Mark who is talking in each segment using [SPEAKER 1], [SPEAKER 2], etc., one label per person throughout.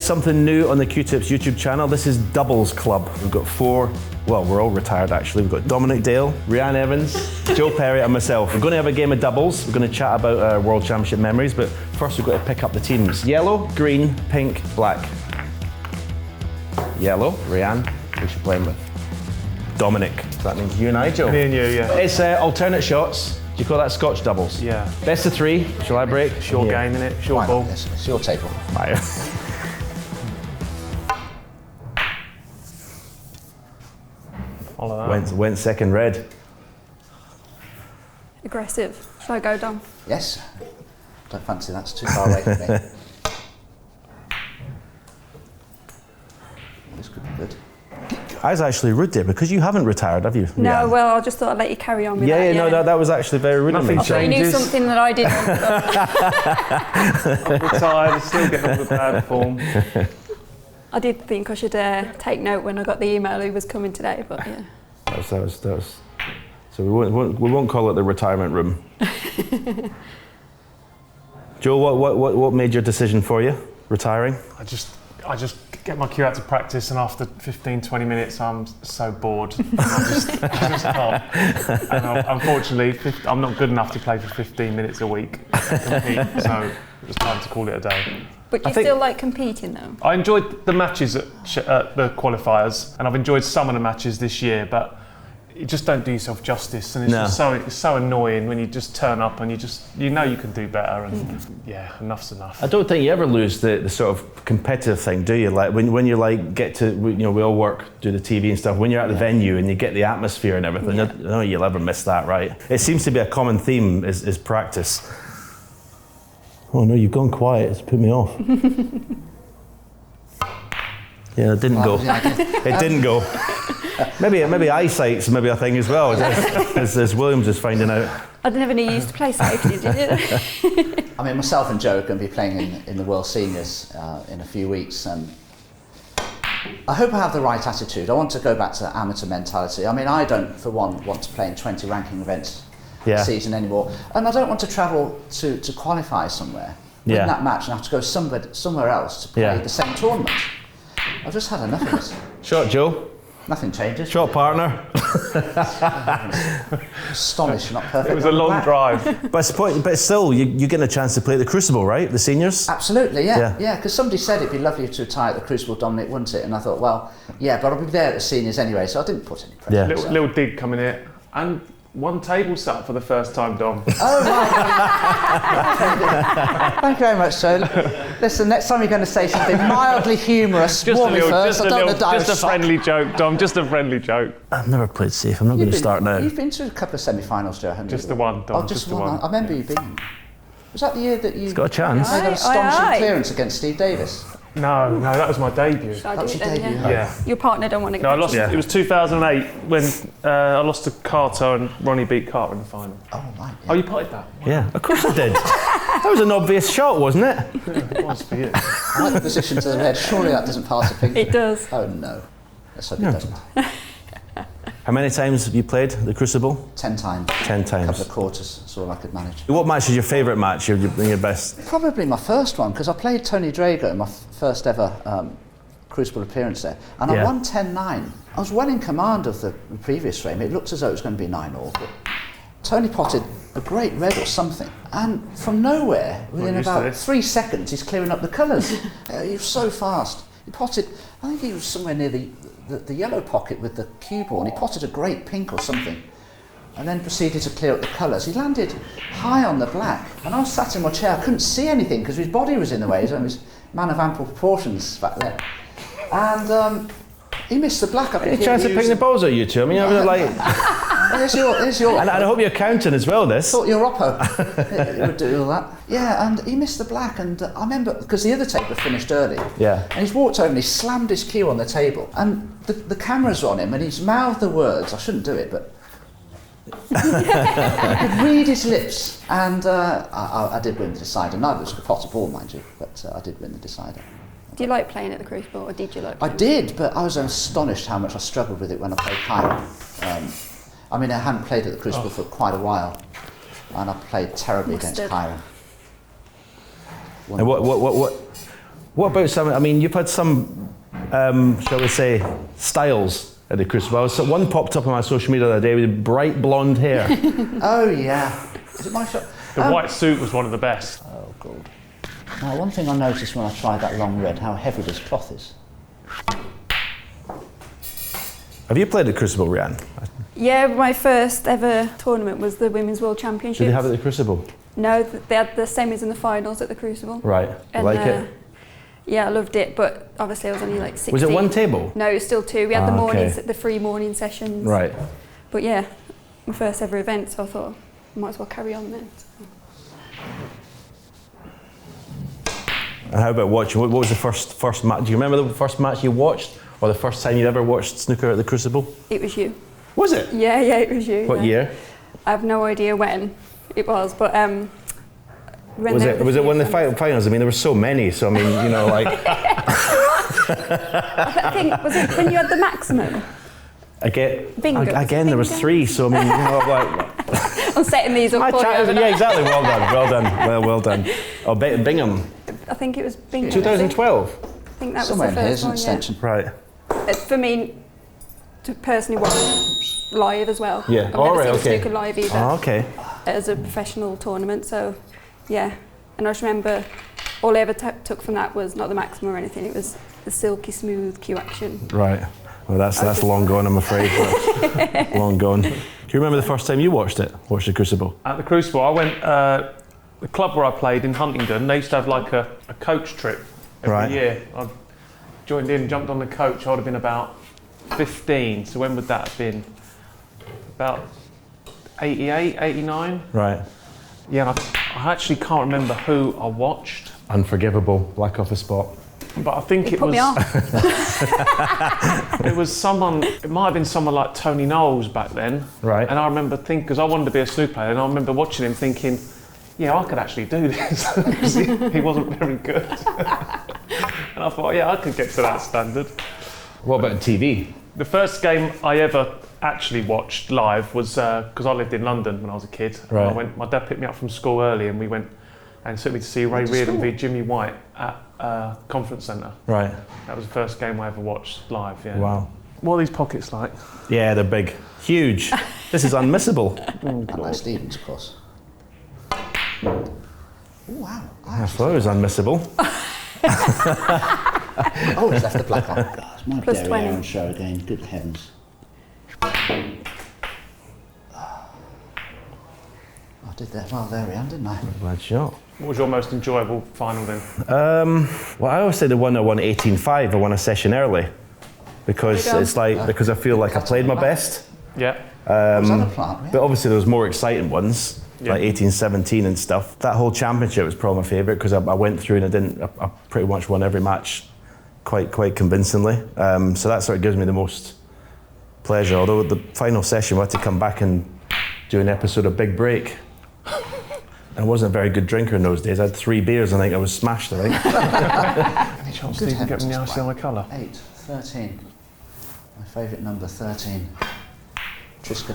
[SPEAKER 1] something new on the Q-Tips YouTube channel. This is Doubles Club. We've got 4, well, we're all retired actually. We've got Dominic Dale, Reanne Evans, Joe Perry and myself. We're going to have a game of doubles. We're going to chat about our World Championship memories, but first we've got to pick up the teams. Yellow, green, pink, black. Yellow, Reanne, who's she playing with? Dominic. That means you and I, Joe.
[SPEAKER 2] Me and you, yeah.
[SPEAKER 1] It's alternate shots. Do you call that Scotch doubles?
[SPEAKER 2] Yeah.
[SPEAKER 1] Best of 3. Shall I break?
[SPEAKER 2] Short game, innit? Short ball.
[SPEAKER 3] It's your table.
[SPEAKER 1] Right.
[SPEAKER 2] Follow that.
[SPEAKER 1] Went second red.
[SPEAKER 4] Aggressive. Shall I go, Dom?
[SPEAKER 3] Yes. Don't fancy that's too far away from me. This could be good.
[SPEAKER 1] I was actually rude there because you haven't retired, have you?
[SPEAKER 4] No,
[SPEAKER 1] Reanne?
[SPEAKER 4] well, I just thought I'd let you carry on with that.
[SPEAKER 1] Yeah, no, that was actually very rude of me.
[SPEAKER 2] Nothing
[SPEAKER 4] I thought you knew
[SPEAKER 2] changes.
[SPEAKER 4] something that I didn't.
[SPEAKER 2] Retired, still getting all the bad form.
[SPEAKER 4] I did think I should take note when I got the email who was coming today, but yeah.
[SPEAKER 1] That was. So we won't call it the retirement room. Joe, what made your decision for you, retiring?
[SPEAKER 2] I just get my cue out to practice, and after 15-20 minutes I'm so bored. I just can't. And unfortunately, I'm not good enough to play for 15 minutes a week and compete, so it was time to call it a day.
[SPEAKER 4] But do you still like competing though?
[SPEAKER 2] I enjoyed the matches at the qualifiers, and I've enjoyed some of the matches this year, but you just don't do yourself justice, and it's so annoying when you just turn up and you know you can do better, and yeah, enough's enough.
[SPEAKER 1] I don't think you ever lose the sort of competitive thing, do you? Like when you like get to, we all work, do the TV and stuff. When you're at the venue and you get the atmosphere and everything, I don't know you'll ever miss that, right? It seems to be a common theme is practice. Oh no, you've gone quiet. It's put me off. Yeah, it didn't go. It didn't go. Maybe eyesight's maybe a thing as well, as Williams is finding out.
[SPEAKER 4] I never knew you used to play safety, did you?
[SPEAKER 3] I mean, myself and Joe are going to be playing in the World Seniors in a few weeks, and I hope I have the right attitude. I want to go back to amateur mentality. I mean, I don't, for one, want to play in 20 ranking events this season anymore, and I don't want to travel to qualify somewhere, win that match, and have to go somewhere else to play the same tournament. I've just had enough of this.
[SPEAKER 1] Shot, Joe.
[SPEAKER 3] Nothing changes.
[SPEAKER 1] Shot partner.
[SPEAKER 3] Astonished, not perfect.
[SPEAKER 2] It was a long drive.
[SPEAKER 1] But still, you're getting a chance to play at the Crucible, right? The seniors?
[SPEAKER 3] Absolutely, yeah. Because somebody said it'd be lovely to retire at the Crucible, Dominic, wouldn't it? And I thought, well, yeah, but I'll be there at the seniors anyway, so I didn't put any pressure.
[SPEAKER 2] Little dig coming in, and one table set up for the first time, Dom.
[SPEAKER 3] Oh, right. Thank you very much, Joe. Listen, next time you're going to say something mildly humorous, warn me first.
[SPEAKER 2] Just a friendly joke, Dom. Just a friendly joke.
[SPEAKER 1] I've never played safe. I'm not going to start now.
[SPEAKER 3] You've been to a couple of semi-finals, Joe, haven't you?
[SPEAKER 2] Just the one, Dom.
[SPEAKER 3] Oh, just the one. I remember you being. Was that the year that you...
[SPEAKER 1] He's got a chance.
[SPEAKER 3] I got astonishing clearance against Steve Davis.
[SPEAKER 2] No, that was my debut.
[SPEAKER 3] That was your debut.
[SPEAKER 2] Yeah.
[SPEAKER 4] Your partner don't want to
[SPEAKER 2] No, I lost. It was 2008 when I lost to Carter and Ronnie beat Carter in the final.
[SPEAKER 3] Oh, right.
[SPEAKER 2] Oh, you potted that?
[SPEAKER 1] Yeah, of course I did. That was an obvious shot, wasn't it?
[SPEAKER 2] It was for you.
[SPEAKER 3] I like the position to the red. Surely that doesn't pass a pink.
[SPEAKER 4] It does.
[SPEAKER 3] Oh, no. Let's hope it doesn't.
[SPEAKER 1] How many times have you played the Crucible?
[SPEAKER 3] 10 times.
[SPEAKER 1] 10 times.
[SPEAKER 3] A couple of quarters, that's all I could manage.
[SPEAKER 1] What match is your favourite match? Your best?
[SPEAKER 3] Probably my first one, because I played Tony Drago in my first ever Crucible appearance there, and I won 10-9. I was well in command of the previous frame. It looked as though it was going to be 9-all, but Tony potted a great red or something, and from nowhere, within about 3 seconds, he's clearing up the colours. He was so fast. He potted, I think he was somewhere near the yellow pocket with the cue ball, and he potted a great pink or something, and then proceeded to clear up the colours. He landed high on the black, and I was sat in my chair. I couldn't see anything because his body was in the way. He was a man of ample proportions back then, and he missed the black.
[SPEAKER 1] Any chance of picking the balls at you two? I mean, I was like...
[SPEAKER 3] There's your.
[SPEAKER 1] And I hope you're counting as well, this.
[SPEAKER 3] I thought your Oppo would do all that. Yeah, and he missed the black, and I remember, because the other table finished early, and he's walked over and he slammed his cue on the table, and the camera's on him, and he's mouthed the words, I shouldn't do it, but I could read his lips, and I did win the decider. Neither of us could pot a ball, mind you, but I did win the decider.
[SPEAKER 4] Do you like playing at the Crucible, or did you like playing?
[SPEAKER 3] I did, but I was astonished how much I struggled with it when I played Cairo. I mean, I hadn't played at the Crucible for quite a while, and I played terribly against Cairo.
[SPEAKER 1] And What about some? I mean, you've had some, shall we say, styles at the Crucible. So one popped up on my social media the other day with bright blonde hair.
[SPEAKER 3] Oh yeah. Is it my shot?
[SPEAKER 2] The white suit was one of the best.
[SPEAKER 3] Oh god. Now one thing I noticed when I tried that long red, how heavy this cloth is.
[SPEAKER 1] Have you played at Crucible, Reanne?
[SPEAKER 4] Yeah, my first ever tournament was the Women's World Championships.
[SPEAKER 1] Did you have it at the Crucible?
[SPEAKER 4] No, they had the semis and the finals at the Crucible.
[SPEAKER 1] Right.
[SPEAKER 4] And,
[SPEAKER 1] Like it?
[SPEAKER 4] Yeah, I loved it, but obviously I was only like 16.
[SPEAKER 1] Was it one table?
[SPEAKER 4] No, it was still two. We had the mornings,
[SPEAKER 1] okay.
[SPEAKER 4] the free morning sessions.
[SPEAKER 1] Right.
[SPEAKER 4] But yeah, my first ever event, so I thought I might as well carry on then.
[SPEAKER 1] And how about watching? What was the first match? Do you remember the first match you watched, or the first time you'd ever watched snooker at the Crucible?
[SPEAKER 4] It was you.
[SPEAKER 1] Was it?
[SPEAKER 4] Yeah, it was you.
[SPEAKER 1] What year?
[SPEAKER 4] I have no idea when it was, but
[SPEAKER 1] Was it one of the finals? I mean, there were so many. So I mean, you know, like.
[SPEAKER 4] I think was it when you had the maximum?
[SPEAKER 1] Again, there was three. So I mean, you know, like.
[SPEAKER 4] I'm setting these up for you.
[SPEAKER 1] Yeah, exactly. Well done. Well done. Oh, Bingham.
[SPEAKER 4] I think it was Bingham.
[SPEAKER 1] 2012.
[SPEAKER 4] I think that
[SPEAKER 3] Somewhere
[SPEAKER 4] was the
[SPEAKER 3] in here,
[SPEAKER 4] first
[SPEAKER 3] isn't
[SPEAKER 4] one.
[SPEAKER 3] it,
[SPEAKER 4] Yeah.
[SPEAKER 3] Extension?
[SPEAKER 1] Right.
[SPEAKER 4] For me, to personally watch live as well.
[SPEAKER 1] Yeah.
[SPEAKER 4] I've
[SPEAKER 1] All
[SPEAKER 4] never
[SPEAKER 1] right.
[SPEAKER 4] seen
[SPEAKER 1] Okay.
[SPEAKER 4] snooker live either.
[SPEAKER 1] Oh, okay.
[SPEAKER 4] As a professional tournament, so yeah. And I just remember all I ever took from that was not the maximum or anything. It was the silky smooth cue action.
[SPEAKER 1] Right. Well, that's long gone, I'm afraid. Long gone. Do you remember the first time you watched the Crucible?
[SPEAKER 2] At the Crucible, I went, the club where I played in Huntingdon, they used to have like a coach trip every
[SPEAKER 1] Right.
[SPEAKER 2] year. I joined in, jumped on the coach, I would have been about 15, so when would that have been? About 88, 89?
[SPEAKER 1] Right.
[SPEAKER 2] Yeah, I actually can't remember who I watched.
[SPEAKER 1] Unforgivable, black off the spot.
[SPEAKER 2] But I think it
[SPEAKER 4] Put
[SPEAKER 2] was.
[SPEAKER 4] me off.
[SPEAKER 2] It was someone. It might have been someone like Tony Knowles back then.
[SPEAKER 1] Right.
[SPEAKER 2] And I remember thinking, because I wanted to be a snooker player, and I remember watching him thinking, yeah, I could actually do this, because he wasn't very good. And I thought, yeah, I could get to that standard.
[SPEAKER 1] What about TV?
[SPEAKER 2] The first game I ever actually watched live was because I lived in London when I was a kid.
[SPEAKER 1] Right.
[SPEAKER 2] And my dad picked me up from school early, and we went and took me to see Ray Reardon v Jimmy White at Conference Centre.
[SPEAKER 1] Right.
[SPEAKER 2] That was the first game I ever watched live. Yeah.
[SPEAKER 1] Wow.
[SPEAKER 2] What are these pockets like?
[SPEAKER 1] Yeah, they're big. Huge. This is unmissable.
[SPEAKER 3] And like Stevens, of course. Oh, wow.
[SPEAKER 1] I thought it was unmissable.
[SPEAKER 3] Oh, he's left the black on. God, it's my
[SPEAKER 4] Plus
[SPEAKER 3] Derry
[SPEAKER 4] 20.
[SPEAKER 3] Aaron show again. Good heavens. I did that well there, Reanne, didn't I?
[SPEAKER 1] Bad shot.
[SPEAKER 2] What was your most enjoyable final then?
[SPEAKER 1] Well, I always say the one I won 18-5, I won a session early. Because
[SPEAKER 4] There you go.
[SPEAKER 1] it's like, because I feel like I played my best.
[SPEAKER 2] Yeah.
[SPEAKER 3] Was that a plant, yeah?
[SPEAKER 1] But obviously there was more exciting ones,
[SPEAKER 2] Yeah.
[SPEAKER 1] like 18-17 and stuff. That whole championship was probably my favourite because I went through and I pretty much won every match quite convincingly. So that sort of gives me the most pleasure. Although the final session we had to come back and do an episode of Big Break. I wasn't a very good drinker in those days. I had 3 beers and I think I was smashed, I think.
[SPEAKER 2] Any chance
[SPEAKER 3] Good
[SPEAKER 2] Steve can get me the
[SPEAKER 3] heavens,
[SPEAKER 2] ice on the colour?
[SPEAKER 3] 8, 13. My favourite number, 13.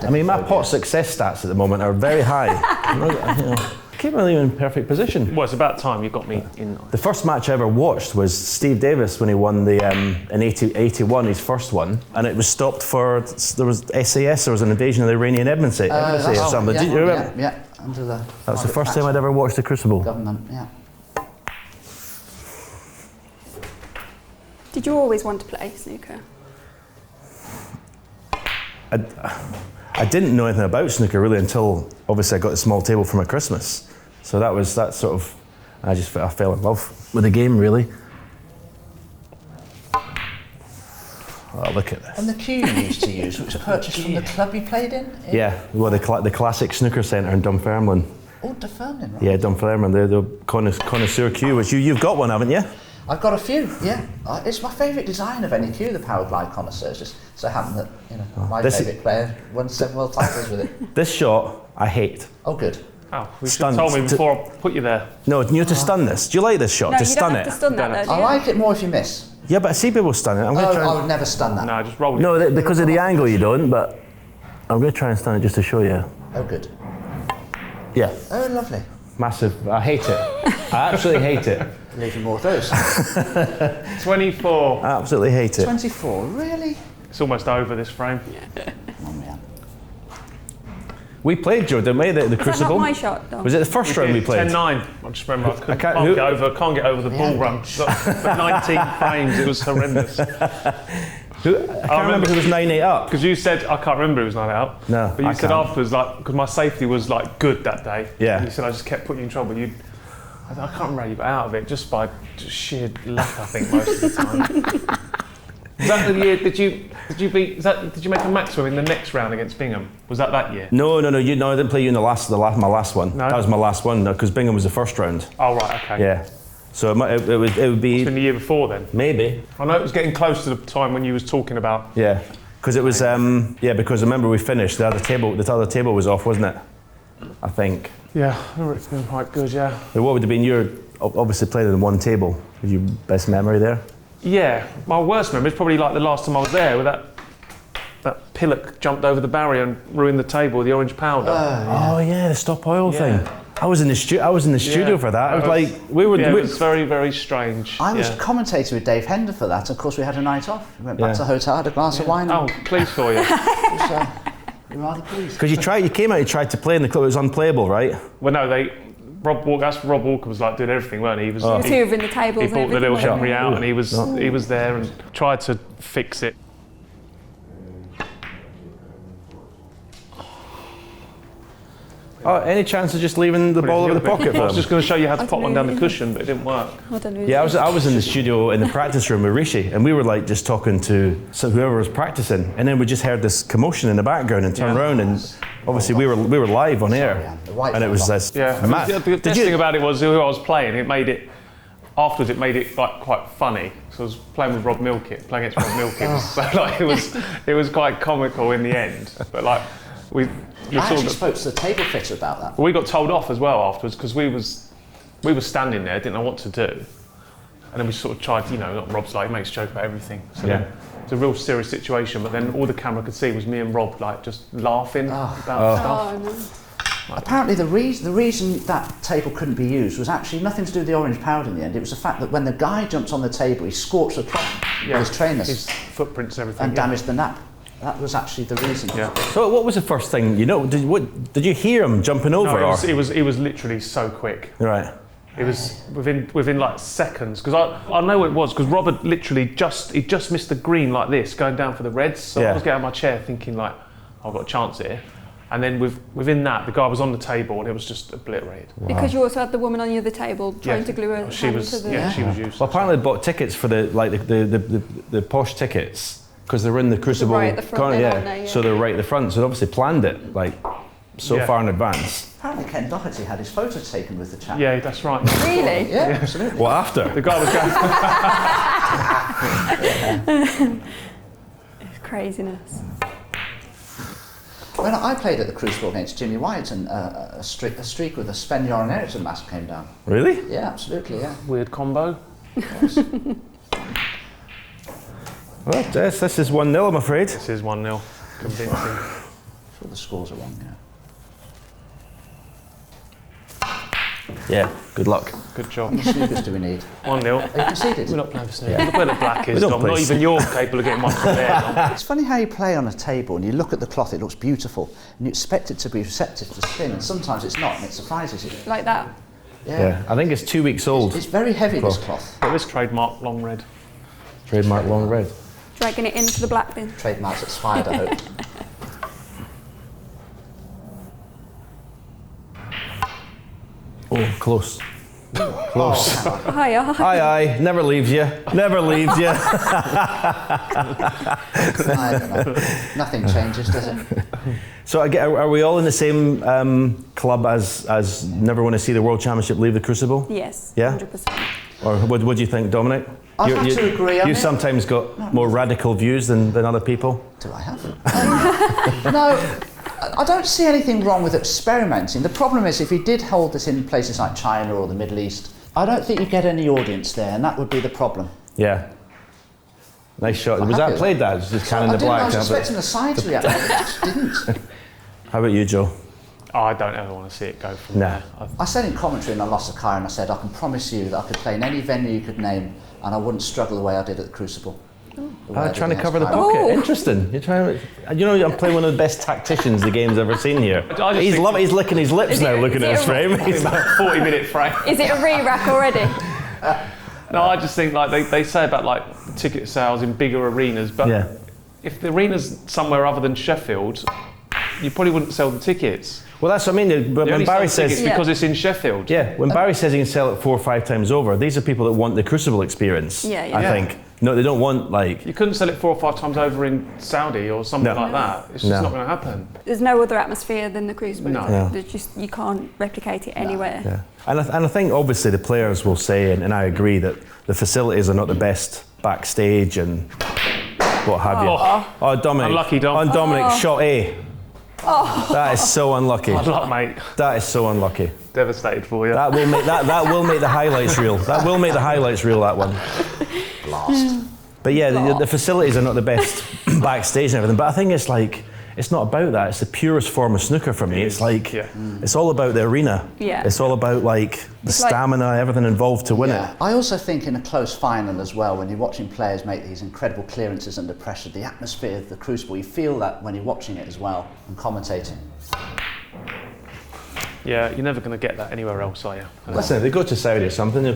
[SPEAKER 1] I mean, my pot success stats at the moment are very high. I keep really in perfect position.
[SPEAKER 2] Well, it's about time you got me in.
[SPEAKER 1] The first match I ever watched was Steve Davis when he won the in 81, his first one, and it was stopped for there was SAS. There was an invasion of the Reanne Evans or something. Do you remember?
[SPEAKER 3] Yeah, under the.
[SPEAKER 1] That was the first time I'd ever watched the Crucible.
[SPEAKER 3] Government, yeah.
[SPEAKER 4] Did you always want to play snooker?
[SPEAKER 1] I didn't know anything about snooker really until obviously I got a small table for my Christmas. So that sort of, I fell in love with the game really. Oh, look at this.
[SPEAKER 3] And the cue you used to use, which was purchased from the club you played in?
[SPEAKER 1] Yeah, well the classic snooker centre in Dunfermline.
[SPEAKER 3] Oh, Dunfermline, right?
[SPEAKER 1] Yeah, Dunfermline, the connoisseur cue, which you've got one, haven't you?
[SPEAKER 3] I've got a few, yeah. It's my favourite design of any cue, the Power Glide Connoisseurs. Just so happened that my favourite player won 7 world titles with it.
[SPEAKER 1] This shot, I hate.
[SPEAKER 3] Oh, good.
[SPEAKER 2] Oh, you should
[SPEAKER 1] Stunned.
[SPEAKER 2] have told me before I put you there.
[SPEAKER 1] No, you have to stun this. Do you like this shot?
[SPEAKER 4] No,
[SPEAKER 1] to
[SPEAKER 4] you
[SPEAKER 1] stun
[SPEAKER 4] don't have
[SPEAKER 1] it?
[SPEAKER 4] to stun that though, do
[SPEAKER 3] I
[SPEAKER 4] you?
[SPEAKER 3] like it more if you miss.
[SPEAKER 1] Yeah, but I see people stun it. I'm going to try.
[SPEAKER 3] I would never stun that.
[SPEAKER 2] No, just roll it.
[SPEAKER 1] No, because of the angle you don't. But I'm going to try and stun it just to show you.
[SPEAKER 3] Oh, good.
[SPEAKER 1] Yeah,
[SPEAKER 3] Oh, lovely.
[SPEAKER 1] massive. I hate it. I absolutely hate it.
[SPEAKER 3] Leaving more of those.
[SPEAKER 2] 24.
[SPEAKER 1] Absolutely hate it.
[SPEAKER 3] 24, really?
[SPEAKER 2] It's almost over this frame.
[SPEAKER 3] Oh, man.
[SPEAKER 1] We played, Joe, didn't we? The
[SPEAKER 4] Was that
[SPEAKER 1] Crucible.
[SPEAKER 4] not my shot, though?
[SPEAKER 1] Was it the first round we played?
[SPEAKER 2] 10-9. I just remember I
[SPEAKER 1] can't
[SPEAKER 2] get over the ball run. For 19 frames, it was horrendous.
[SPEAKER 1] I can't remember who was 9-8 up.
[SPEAKER 2] Because you said, I can't remember who was 9-8 up.
[SPEAKER 1] No,
[SPEAKER 2] But you
[SPEAKER 1] I
[SPEAKER 2] said
[SPEAKER 1] can't.
[SPEAKER 2] afterwards, like, because my safety was like good that day.
[SPEAKER 1] Yeah.
[SPEAKER 2] You said I just kept putting you in trouble. I can't remember how you got out of it, just by sheer luck, I think, most of the time. Was that the year? Did you make a maximum in the next round against Bingham? Was that year?
[SPEAKER 1] No, I didn't play you in my last one.
[SPEAKER 2] No?
[SPEAKER 1] That was my last one, because Bingham was the first round.
[SPEAKER 2] Oh right, okay.
[SPEAKER 1] Yeah. So it would be
[SPEAKER 2] It's been the year before then.
[SPEAKER 1] maybe.
[SPEAKER 2] I know it was getting close to the time when you was talking about.
[SPEAKER 1] Yeah. Because it was because I remember we finished the other table was off, wasn't it? I think.
[SPEAKER 2] Yeah, I remember it's been quite good. Yeah.
[SPEAKER 1] But what would have been your obviously played in one table? Was your best memory there?
[SPEAKER 2] Yeah, my worst memory is probably like the last time I was there, where that pillock jumped over the barrier and ruined the table with the orange powder.
[SPEAKER 1] Oh yeah, the stop oil thing. I was in the studio for that. I was like,
[SPEAKER 2] it was very, very strange.
[SPEAKER 3] I was commentating with Dave Hendry for that. Of course, we had a night off. We went back to the hotel, had a glass of wine.
[SPEAKER 2] Oh, pleased for you.
[SPEAKER 3] You're rather pleased.
[SPEAKER 1] because you came out, you tried to play in the club. It was unplayable, right?
[SPEAKER 2] Well, no, Rob Walker was like doing everything, weren't he? He was.
[SPEAKER 4] The two of in the tables.
[SPEAKER 2] He brought the little
[SPEAKER 4] everything,
[SPEAKER 2] Hendry
[SPEAKER 4] wasn't
[SPEAKER 2] out, and he was there and tried to fix it.
[SPEAKER 1] Oh, any chance of just leaving the ball over the pocket for
[SPEAKER 2] I was
[SPEAKER 1] him?
[SPEAKER 2] just going to show you how to
[SPEAKER 4] I
[SPEAKER 2] pop one
[SPEAKER 4] don't
[SPEAKER 2] down
[SPEAKER 4] know.
[SPEAKER 2] the cushion, but it didn't work.
[SPEAKER 4] I don't know.
[SPEAKER 1] Yeah, I was in the studio in the practice room with Rishi, and we were like just talking to whoever was practicing, and then we just heard this commotion in the background and turned around, and obviously we were live on air, and it was this.
[SPEAKER 2] Yeah, the best thing about it was who I was playing. It made it like quite funny. So I was playing with Rob Milkett, playing against Rob Milkett. So like it was quite comical in the end. But like we
[SPEAKER 3] I actually spoke to the table fitter about that.
[SPEAKER 2] we got told off as well afterwards because we were standing there, didn't know what to do, and then we sort of tried. Rob's like makes a joke about everything. So then it's a real serious situation. But then all the camera could see was me and Rob like just laughing about stuff.
[SPEAKER 4] Oh, no.
[SPEAKER 3] Apparently the reason that table couldn't be used was actually nothing to do with the orange powder in the end. It was the fact that when the guy jumped on the table, he scorched the cloth with his trainers
[SPEAKER 2] his footprints and everything,
[SPEAKER 3] and damaged the nap. That was actually the reason.
[SPEAKER 2] Yeah.
[SPEAKER 1] So what was the first thing Did you hear him jumping over?
[SPEAKER 2] No, it was literally so quick.
[SPEAKER 1] Right.
[SPEAKER 2] It was within like seconds because I know what it was because Robert literally just missed the green like this going down for the reds. So I was getting out of my chair thinking like I've got a chance here, and then within that the guy was on the table and it was just obliterated.
[SPEAKER 4] Wow. Because you also had the woman on the other table trying to glue her hand to the...
[SPEAKER 2] she was useless.
[SPEAKER 1] Well, apparently they bought tickets for the posh tickets because they were in the Crucible
[SPEAKER 4] right at the front
[SPEAKER 1] corner,
[SPEAKER 4] then, aren't they?
[SPEAKER 1] So they were right at the front. So they obviously planned it like far in advance.
[SPEAKER 3] Apparently Ken Doherty had his photo taken with the chap.
[SPEAKER 2] Yeah, that's right.
[SPEAKER 4] Really?
[SPEAKER 3] Yeah, absolutely.
[SPEAKER 1] Well, after
[SPEAKER 2] The guy was going.
[SPEAKER 4] Craziness.
[SPEAKER 3] When I played at the Crucible against Jimmy White, and a streak with a Sven-Göran Eriksson mask came down.
[SPEAKER 1] Really?
[SPEAKER 3] Yeah, absolutely, yeah.
[SPEAKER 2] Weird combo.
[SPEAKER 1] Well, this is 1-0, I'm afraid.
[SPEAKER 2] This is 1-0. Convincing.
[SPEAKER 3] I'm sure the scores are wrong,
[SPEAKER 1] Yeah. Good luck.
[SPEAKER 2] Good job.
[SPEAKER 3] How many snookers do we need?
[SPEAKER 2] 1-0.
[SPEAKER 3] Are you conceded?
[SPEAKER 2] We're not playing for snooker. Look where the black is,
[SPEAKER 1] We don't
[SPEAKER 2] Dom.
[SPEAKER 1] play
[SPEAKER 2] Not even you're capable of getting one from there, Dom.
[SPEAKER 3] It's funny how you play on a table and you look at the cloth, it looks beautiful, and you expect it to be receptive to spin, and sometimes it's not, and it surprises you.
[SPEAKER 4] Like that.
[SPEAKER 1] Yeah. I think it's 2 weeks old.
[SPEAKER 3] It's very heavy, this cloth.
[SPEAKER 2] But this trademark long red.
[SPEAKER 1] Trademark long red.
[SPEAKER 4] Dragging it into the black bin.
[SPEAKER 3] Trademark's expired, I hope.
[SPEAKER 1] Oh, close. Close.
[SPEAKER 4] Hi.
[SPEAKER 1] Aye, never leaves you. Never leaves you.
[SPEAKER 3] I don't know. Nothing changes, does it?
[SPEAKER 1] So are we all in the same club as never want to see the World Championship leave the Crucible?
[SPEAKER 4] Yes.
[SPEAKER 1] Yeah?
[SPEAKER 4] 100%.
[SPEAKER 1] Or what do you think, Dominic?
[SPEAKER 3] I'd have to agree on
[SPEAKER 1] You've
[SPEAKER 3] it.
[SPEAKER 1] sometimes got more radical views than other people.
[SPEAKER 3] Do I have? No, I don't see anything wrong with experimenting. The problem is if you did hold this in places like China or the Middle East, I don't think you get any audience there, and that would be the problem.
[SPEAKER 1] Yeah. Nice shot. Was that played that? Just cannon the black.
[SPEAKER 3] I was expecting the side to react, but it just didn't.
[SPEAKER 1] How about you, Joe?
[SPEAKER 2] I don't ever want to see it go from there.
[SPEAKER 3] I said in commentary when I lost the car, and I said, I can promise you that I could play in any venue you could name, and I wouldn't struggle the way I did at the Crucible.
[SPEAKER 1] Trying to cover the pocket. Interesting. You're trying to, you know, I'm playing one of the best tacticians the game's ever seen here. He's licking his lips now, looking at his frame.
[SPEAKER 2] He's like 40-minute frame.
[SPEAKER 4] Is it a re-rack already?
[SPEAKER 2] No, I just think like they say about like ticket sales in bigger arenas, but if the arena's somewhere other than Sheffield, you probably wouldn't sell the tickets.
[SPEAKER 1] Well, that's what I mean. But when Barry says
[SPEAKER 2] because it's in Sheffield.
[SPEAKER 1] Yeah, when Barry says he can sell it 4 or 5 times over, these are people that want the Crucible experience. I think. No, they don't want like.
[SPEAKER 2] You couldn't sell it 4 or 5 times over in Saudi or something like that. It's just not going to happen.
[SPEAKER 4] There's no other atmosphere than the Crucible.
[SPEAKER 2] No.
[SPEAKER 4] There's just, you can't replicate it anywhere.
[SPEAKER 1] Yeah. And I think obviously the players will say, and I agree, that the facilities are not the best backstage and what have you. Oh, Dominic.
[SPEAKER 2] Unlucky, Dom.
[SPEAKER 1] On Dominic, shot A. That is so unlucky.
[SPEAKER 2] Good luck, mate.
[SPEAKER 1] That is so unlucky.
[SPEAKER 2] Devastated for you.
[SPEAKER 1] That will make the highlights reel. That will make the highlights reel, that one.
[SPEAKER 3] Blast.
[SPEAKER 1] But yeah, the facilities are not the best backstage and everything. But I think it's like, it's not about that. It's the purest form of snooker for me. It's like, it's all about the arena.
[SPEAKER 4] Yeah.
[SPEAKER 1] It's all about like the stamina, everything involved to win it.
[SPEAKER 3] I also think in a close final as well, when you're watching players make these incredible clearances under pressure, the atmosphere of the Crucible, you feel that when you're watching it as well and commentating.
[SPEAKER 2] Yeah, you're never going to get that anywhere else, are you?
[SPEAKER 1] Listen, if they go to Saudi or something, the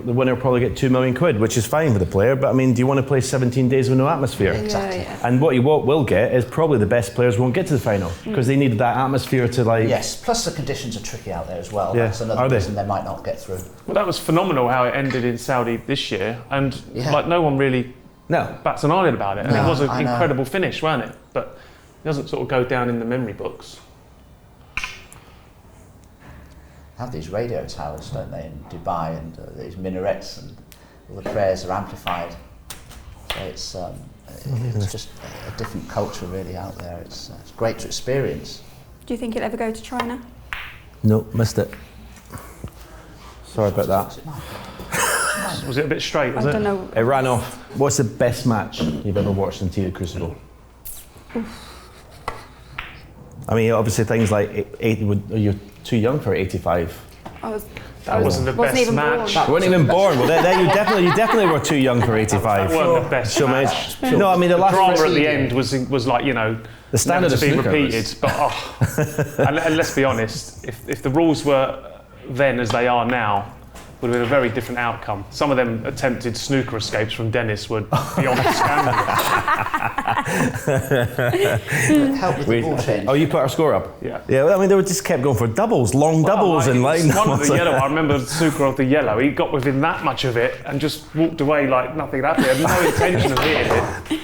[SPEAKER 1] winner will probably get £2 million, which is fine for the player. But I mean, do you want to play 17 days with no atmosphere?
[SPEAKER 3] Exactly.
[SPEAKER 1] And what you will get is probably the best players won't get to the final because they need that atmosphere to like.
[SPEAKER 3] Yes, plus the conditions are tricky out there as well.
[SPEAKER 1] Yeah.
[SPEAKER 3] That's another reason they might not get through.
[SPEAKER 2] Well, that was phenomenal how it ended in Saudi this year, and like no one really bats an eyelid about it. And it was an incredible finish, wasn't it? But it doesn't sort of go down in the memory books.
[SPEAKER 3] Have these radio towers, don't they, in Dubai, and these minarets, and all the prayers are amplified. So it's just a different culture really out there. It's great to experience.
[SPEAKER 4] Do you think you'll ever go to China?
[SPEAKER 1] No, missed it. Sorry about that.
[SPEAKER 2] Was it a bit straight, was it?
[SPEAKER 4] I don't know.
[SPEAKER 1] It ran off. What's the best match you've ever watched on TV Crucible? I mean, obviously things like you're too young for 85.
[SPEAKER 2] That wasn't the best match.
[SPEAKER 1] You weren't even born. Well, you definitely were too young for 85.
[SPEAKER 2] That wasn't the best match.
[SPEAKER 1] No, I mean the last
[SPEAKER 2] drama at the end was like, you know,
[SPEAKER 1] the standard
[SPEAKER 2] never to
[SPEAKER 1] of
[SPEAKER 2] be repeated. But and let's be honest, if the rules were then as they are now, would have been a very different outcome. Some of them attempted snooker escapes from Dennis were beyond scandalous.
[SPEAKER 3] Help with the ball change.
[SPEAKER 1] Oh, you put our score up?
[SPEAKER 2] Yeah.
[SPEAKER 1] Yeah, well, I mean, they just kept going for doubles, long doubles, and like.
[SPEAKER 2] One of the yellow, I remember the snooker of the yellow, he got within that much of it and just walked away like nothing happened. He had no intention of hitting it.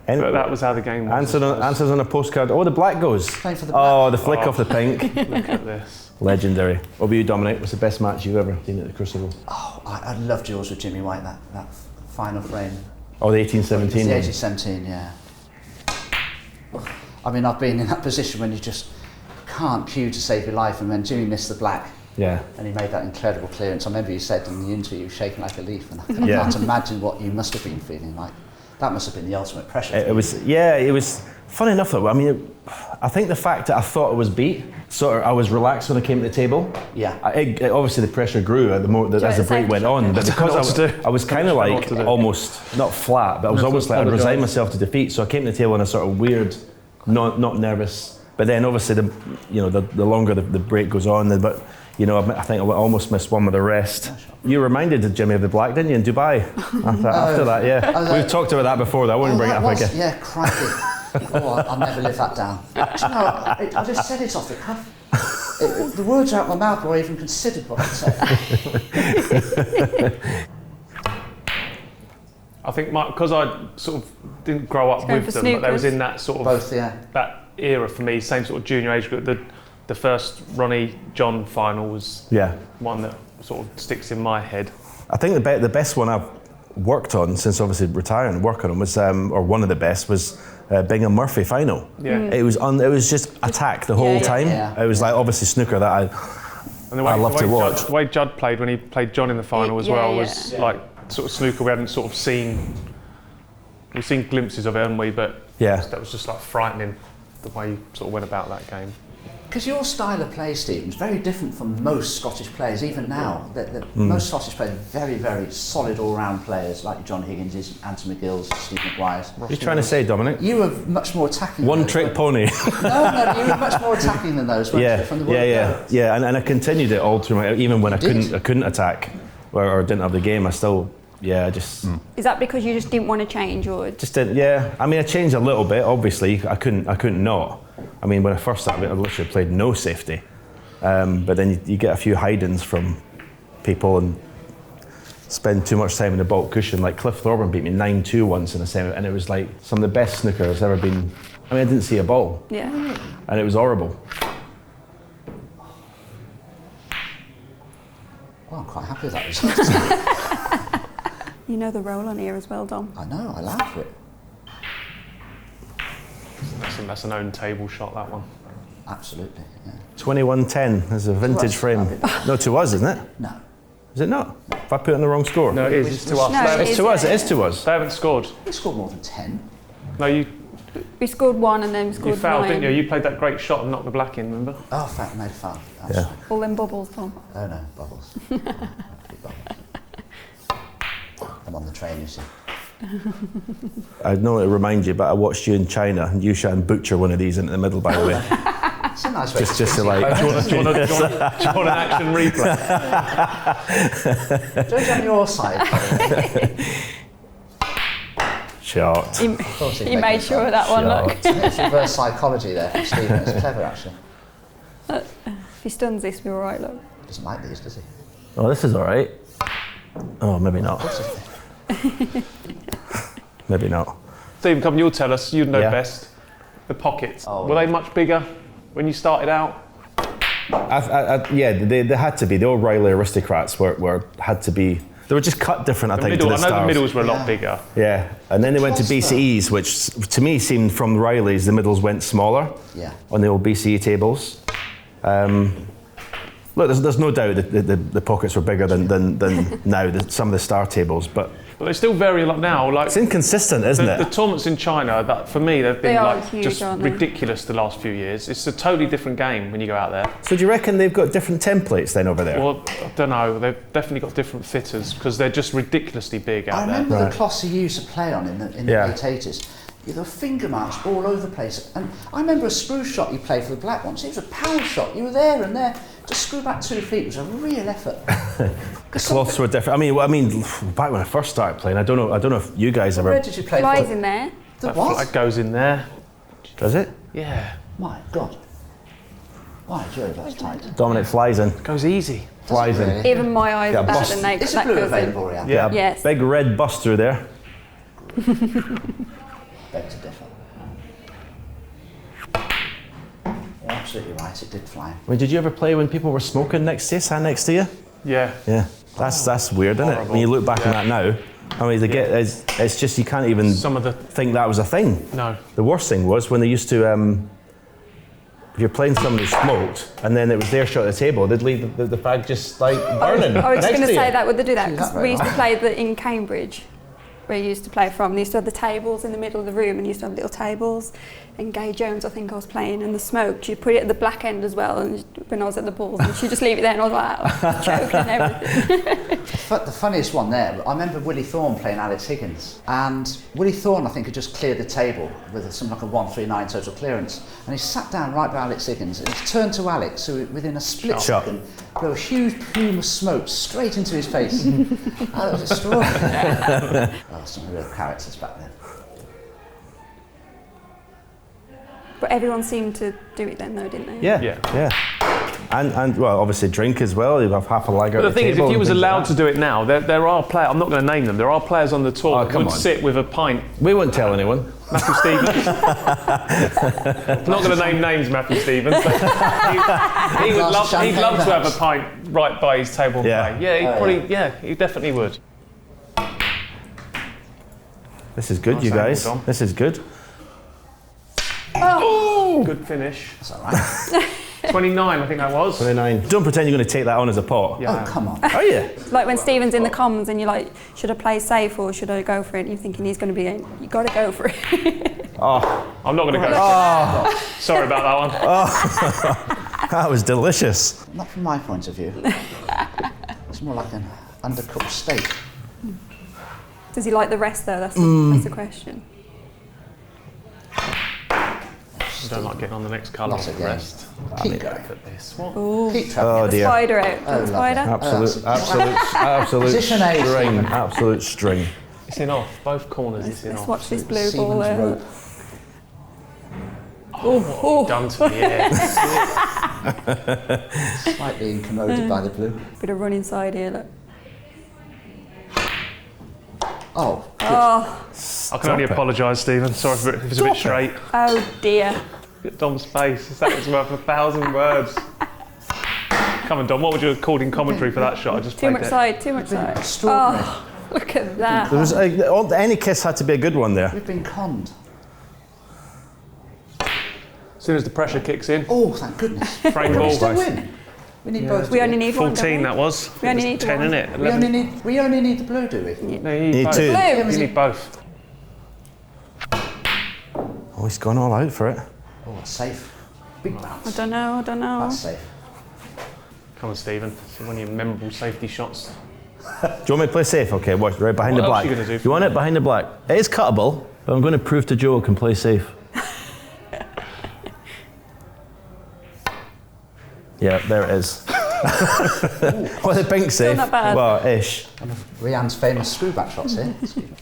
[SPEAKER 2] But that was how the game was.
[SPEAKER 1] Answers on a postcard. Oh, the black goes.
[SPEAKER 3] For the
[SPEAKER 1] black. The flick off the pink.
[SPEAKER 2] Look at this.
[SPEAKER 1] Legendary. What about you, Dominic? What's the best match you've ever seen at the Crucible?
[SPEAKER 3] Oh, I loved yours with Jimmy White, that final frame.
[SPEAKER 1] Oh, the 1817
[SPEAKER 3] The
[SPEAKER 1] one.
[SPEAKER 3] 1817, yeah. I mean, I've been in that position when you just can't cue to save your life, and when Jimmy missed the black, and he made that incredible clearance. I remember you said in the interview you were shaking like a leaf, and I can't imagine what you must have been feeling like. That must have been the ultimate pressure.
[SPEAKER 1] It was fun enough though. I mean, I think the fact that I thought it was beat, sort of, I was relaxed when I came to the table.
[SPEAKER 3] Yeah.
[SPEAKER 1] Obviously the pressure grew as the break went on, but because I was kind of like almost not flat, but I was almost like I resigned myself to defeat. So I came to the table in a sort of weird, not nervous. But then obviously the longer the break goes on, but. You know, I think I almost missed one with the rest. You reminded Jimmy of the black, didn't you, in Dubai? After that, yeah. We've talked about that before, though. I wouldn't bring it up again.
[SPEAKER 3] Yeah, crikey. I'll never live that down. Do you know, I just said it off the cuff. The words out of my mouth before I even considered what I'd say.
[SPEAKER 2] I think because I sort of didn't grow up with them, but they was in that sort of that era for me, same sort of junior age group. The first Ronnie John final was one that sort of sticks in my head.
[SPEAKER 1] I think the best one I've worked on since obviously retiring and working on was, or one of the best was Bingham Murphy final. Yeah. It was just attack the whole time. Yeah. It was like obviously snooker that I love to watch.
[SPEAKER 2] The way Judd played when he played John in the final was like sort of snooker we hadn't sort of seen. We've seen glimpses of it, haven't we? But that was just like frightening the way he sort of went about that game.
[SPEAKER 3] Because your style of play, Stephen, is very different from most Scottish players, even now. Most Scottish players are very, very solid all-round players, like John Higgins's, Anthony McGill's, Steve Maguire's.
[SPEAKER 1] What are you trying to say, Dominic?
[SPEAKER 3] You were much more attacking.
[SPEAKER 1] One-trick pony.
[SPEAKER 3] No, you were much more attacking than those, weren't you, from the word go?
[SPEAKER 1] And I continued it all through my, even when I couldn't attack or didn't have the game. I still, just.
[SPEAKER 4] Is that because you just didn't want to change, or
[SPEAKER 1] just didn't? Yeah, I mean, I changed a little bit. Obviously, I couldn't not. I mean, when I first started, I literally played no safety, but then you get a few hide-ins from people and spend too much time in the baulk cushion. Like Cliff Thorburn beat me 9-2 once in a semi, and it was like some of the best snooker I've ever been. I mean, I didn't see a ball.
[SPEAKER 4] Yeah.
[SPEAKER 1] And it was horrible.
[SPEAKER 3] Well, I'm quite happy with that result.
[SPEAKER 4] You know the role on here as well, Dom.
[SPEAKER 3] I know, I laugh for it.
[SPEAKER 2] That's an own table shot, that one.
[SPEAKER 3] Absolutely, yeah.
[SPEAKER 1] 21-10 is a vintage frame. No, to us, isn't it?
[SPEAKER 3] No.
[SPEAKER 1] Is it not? If I put in the wrong score?
[SPEAKER 2] No, it is. It's to us.
[SPEAKER 4] No,
[SPEAKER 1] It's to us. It is to us.
[SPEAKER 2] They haven't scored.
[SPEAKER 3] We scored more than 10.
[SPEAKER 2] No,
[SPEAKER 4] We scored 1 and then we
[SPEAKER 2] you
[SPEAKER 4] scored
[SPEAKER 2] fouled,
[SPEAKER 4] 9.
[SPEAKER 2] didn't you? You played that great shot and knocked the black in, remember?
[SPEAKER 3] Oh, fact, made a foul.
[SPEAKER 1] Yeah.
[SPEAKER 4] All them bubbles, Tom.
[SPEAKER 3] Oh no, bubbles. I'm on the train, you see.
[SPEAKER 1] I know it reminds you, but I watched you in China and you try and butcher one of these into the middle, by the way.
[SPEAKER 3] It's a nice way
[SPEAKER 1] just to like.
[SPEAKER 2] Do you want an action replay?
[SPEAKER 3] Judge on your side.
[SPEAKER 1] Shot.
[SPEAKER 4] He made sure of that one, look.
[SPEAKER 3] It's reverse psychology there from Stephen. It's clever, actually.
[SPEAKER 4] If he stuns this, we're all right, look.
[SPEAKER 3] Doesn't like these, does he?
[SPEAKER 1] Oh, this is all right. Oh, maybe not. Maybe not.
[SPEAKER 2] Stephen, come, you'll tell us. You'd know
[SPEAKER 1] Yeah.
[SPEAKER 2] best. The pockets.
[SPEAKER 3] Oh,
[SPEAKER 2] were they much bigger when you started out?
[SPEAKER 1] They had to be. The old Riley aristocrats had to be. They were just cut different, I think, to the
[SPEAKER 2] I know the
[SPEAKER 1] stars.
[SPEAKER 2] middles were a lot bigger.
[SPEAKER 1] Yeah, and then they went to
[SPEAKER 3] Plus
[SPEAKER 1] BCEs, which to me seemed from Riley's, the middles went smaller
[SPEAKER 3] Yeah.
[SPEAKER 1] on the old BCE tables. Look, there's no doubt that the pockets were bigger than now, some of the star tables, but
[SPEAKER 2] they still vary a lot now. Like
[SPEAKER 1] it's inconsistent, isn't
[SPEAKER 2] the
[SPEAKER 1] it?
[SPEAKER 2] tournaments in China, that for me, they've been
[SPEAKER 4] They are
[SPEAKER 2] like
[SPEAKER 4] huge,
[SPEAKER 2] just
[SPEAKER 4] aren't they?
[SPEAKER 2] ridiculous the last few years. It's a totally different game when you go out there.
[SPEAKER 1] So do you reckon they've got different templates then over there?
[SPEAKER 2] Well, I don't know. They've definitely got different fitters because they're just ridiculously big
[SPEAKER 3] I
[SPEAKER 2] out there.
[SPEAKER 3] remember the cloths you used to play on in the
[SPEAKER 1] Yeah.
[SPEAKER 3] late 80s. There were finger marks all over the place. And I remember a screw shot you played for the black ones. It was a power shot. You were there and there. Just screw back 2 feet. It was a real effort.
[SPEAKER 1] The cloths were different. I mean, back when I first started playing, I don't know if you guys ever.
[SPEAKER 3] Where did you play?
[SPEAKER 4] Flies in there.
[SPEAKER 3] The
[SPEAKER 2] That
[SPEAKER 3] what?
[SPEAKER 2] flag goes in there.
[SPEAKER 1] Does it?
[SPEAKER 2] Yeah,
[SPEAKER 3] My God. Why, Joe, that's tight.
[SPEAKER 1] Dominic flies in.
[SPEAKER 2] goes easy.
[SPEAKER 1] Flies in.
[SPEAKER 3] Really?
[SPEAKER 4] Even my eyes
[SPEAKER 1] Yeah,
[SPEAKER 4] are better
[SPEAKER 1] bust.
[SPEAKER 4] than they
[SPEAKER 3] Is
[SPEAKER 4] that
[SPEAKER 3] the blue
[SPEAKER 4] goes in.
[SPEAKER 3] available, Reanne?
[SPEAKER 1] Yeah,
[SPEAKER 4] Yes.
[SPEAKER 1] big red bust through there.
[SPEAKER 3] Beg to differ. You're absolutely right, it did fly.
[SPEAKER 1] I mean, did you ever play when people were smoking next to you, sat next to you?
[SPEAKER 2] Yeah.
[SPEAKER 1] Yeah, that's weird, isn't it? When you look back on that now, I mean, it's just you can't even
[SPEAKER 2] Some of the
[SPEAKER 1] think that was a thing.
[SPEAKER 2] no.
[SPEAKER 1] The worst thing was when they used to, if you're playing someone who smoked and then it was their shot at the table, they'd leave the fag just like burning.
[SPEAKER 4] I was just
[SPEAKER 1] next
[SPEAKER 4] going to
[SPEAKER 1] you.
[SPEAKER 4] say that, would they do that?
[SPEAKER 3] See,
[SPEAKER 4] Because
[SPEAKER 3] that
[SPEAKER 4] we used to
[SPEAKER 3] very
[SPEAKER 4] play in Cambridge, where you used to play from. They used to have the tables in the middle of the room and you used to have little tables. And Gay Jones, I think I was playing, and the smoke, she'd put it at the black end as well, and when I was at the balls, and she'd just leave it there, and I was like, choking and everything.
[SPEAKER 3] The funniest one there, I remember Willie Thorne playing Alex Higgins, and Willie Thorne, I think, had just cleared the table with something like a 139 total clearance, and he sat down right by Alex Higgins, and he turned to Alex, who within a split
[SPEAKER 1] Shot.
[SPEAKER 3] second blew a huge plume of smoke straight into his face. That was extraordinary. Oh, some real characters back then.
[SPEAKER 4] But everyone seemed to do it then, though, didn't they?
[SPEAKER 1] Yeah. And well, obviously drink as well. You have half a lager.
[SPEAKER 2] But
[SPEAKER 1] at
[SPEAKER 2] the thing is,
[SPEAKER 1] table
[SPEAKER 2] if you
[SPEAKER 1] and
[SPEAKER 2] was
[SPEAKER 1] things like
[SPEAKER 2] allowed to
[SPEAKER 1] that.
[SPEAKER 2] do it now, there are players, I'm not going to name them, there are players on the tour
[SPEAKER 1] Oh,
[SPEAKER 2] that
[SPEAKER 1] come
[SPEAKER 2] would
[SPEAKER 1] on.
[SPEAKER 2] sit with a pint.
[SPEAKER 1] We won't tell anyone.
[SPEAKER 2] Matthew Stevens. I'm not going to name names, Matthew Stevens, but he'd love to have a pint right by his table and
[SPEAKER 1] Yeah.
[SPEAKER 2] play. Yeah, he definitely would.
[SPEAKER 1] This is good,
[SPEAKER 2] Nice
[SPEAKER 1] you guys.
[SPEAKER 2] angle, Dom.
[SPEAKER 1] This is good.
[SPEAKER 2] Oh, good finish.
[SPEAKER 3] That's all right.
[SPEAKER 2] 29, I think that was.
[SPEAKER 1] 29. Don't pretend you're going to take that on as a pot.
[SPEAKER 2] Yeah.
[SPEAKER 3] Oh, come on.
[SPEAKER 1] Are you?
[SPEAKER 4] Like when Stephen's in the comms and you're like, should I play safe or should I go for it? And you're thinking he's going to be in. You got to go for it.
[SPEAKER 1] Oh,
[SPEAKER 2] I'm not going to go. Sorry about that one.
[SPEAKER 1] That was delicious.
[SPEAKER 3] Not from my point of view. It's more like an undercooked steak.
[SPEAKER 4] Does he like the rest though? That's the question.
[SPEAKER 2] I don't like getting on the next colour
[SPEAKER 3] Lots
[SPEAKER 2] of
[SPEAKER 3] of
[SPEAKER 2] the
[SPEAKER 3] games.
[SPEAKER 2] rest.
[SPEAKER 3] Keep going.
[SPEAKER 2] Look at this. What?
[SPEAKER 4] Ooh.
[SPEAKER 3] Keep
[SPEAKER 1] Oh
[SPEAKER 3] travelling.
[SPEAKER 4] The
[SPEAKER 1] dear.
[SPEAKER 4] spider out.
[SPEAKER 3] Oh,
[SPEAKER 4] The spider?
[SPEAKER 1] Absolute
[SPEAKER 3] Position A,
[SPEAKER 1] string.
[SPEAKER 3] Stephen.
[SPEAKER 1] Absolute string.
[SPEAKER 2] It's in off. Both corners it's in
[SPEAKER 4] Let's
[SPEAKER 2] off.
[SPEAKER 4] watch this blue ball
[SPEAKER 3] Siemens
[SPEAKER 4] there.
[SPEAKER 3] rope.
[SPEAKER 2] Oh, done to me, yeah.
[SPEAKER 3] Slightly incommoded by the blue.
[SPEAKER 4] Bit of run inside here, look.
[SPEAKER 3] Oh, good.
[SPEAKER 4] Oh,
[SPEAKER 2] I can only
[SPEAKER 1] it.
[SPEAKER 2] apologise, Stephen. Sorry if it was a bit straight.
[SPEAKER 4] oh dear.
[SPEAKER 2] Look at Dom's face. That was worth 1,000 words. Come on, Dom. What would you have called in commentary for that shot? I just
[SPEAKER 4] Too
[SPEAKER 2] played
[SPEAKER 4] much
[SPEAKER 2] it.
[SPEAKER 4] side, too much side.
[SPEAKER 3] Extraordinary.
[SPEAKER 4] Oh, look at that.
[SPEAKER 1] There was any kiss had to be a good one there.
[SPEAKER 3] We've been conned.
[SPEAKER 2] As soon as the pressure kicks in,
[SPEAKER 3] Oh, thank goodness.
[SPEAKER 2] frame
[SPEAKER 3] Can we
[SPEAKER 2] ball.
[SPEAKER 3] still win? We need both.
[SPEAKER 4] We
[SPEAKER 3] to
[SPEAKER 4] only
[SPEAKER 3] win.
[SPEAKER 4] need one.
[SPEAKER 2] 14
[SPEAKER 4] don't
[SPEAKER 2] that was.
[SPEAKER 4] We only
[SPEAKER 2] It
[SPEAKER 4] need
[SPEAKER 2] 10,
[SPEAKER 4] one.
[SPEAKER 2] innit?
[SPEAKER 3] We only need the blue, do we?
[SPEAKER 2] No, you
[SPEAKER 1] Need
[SPEAKER 2] need both.
[SPEAKER 1] two.
[SPEAKER 4] Blue.
[SPEAKER 2] You need both.
[SPEAKER 1] Oh, he's gone all out for it.
[SPEAKER 3] Oh, that's safe. Big
[SPEAKER 4] I
[SPEAKER 3] bounce.
[SPEAKER 4] don't know.
[SPEAKER 3] That's safe.
[SPEAKER 2] Come on, Stephen. See one of your memorable safety shots.
[SPEAKER 1] Do you want me to play safe? Okay, watch right behind
[SPEAKER 2] What
[SPEAKER 1] the
[SPEAKER 2] else
[SPEAKER 1] black.
[SPEAKER 2] are you gonna do
[SPEAKER 1] You
[SPEAKER 2] for
[SPEAKER 1] want
[SPEAKER 2] me?
[SPEAKER 1] it behind the black? It is cuttable, but I'm going to prove to Joe I can play safe. Yeah, there it is. What the pink safe?
[SPEAKER 4] not bad.
[SPEAKER 1] Well, ish.
[SPEAKER 3] Rianne's famous screwback shots here.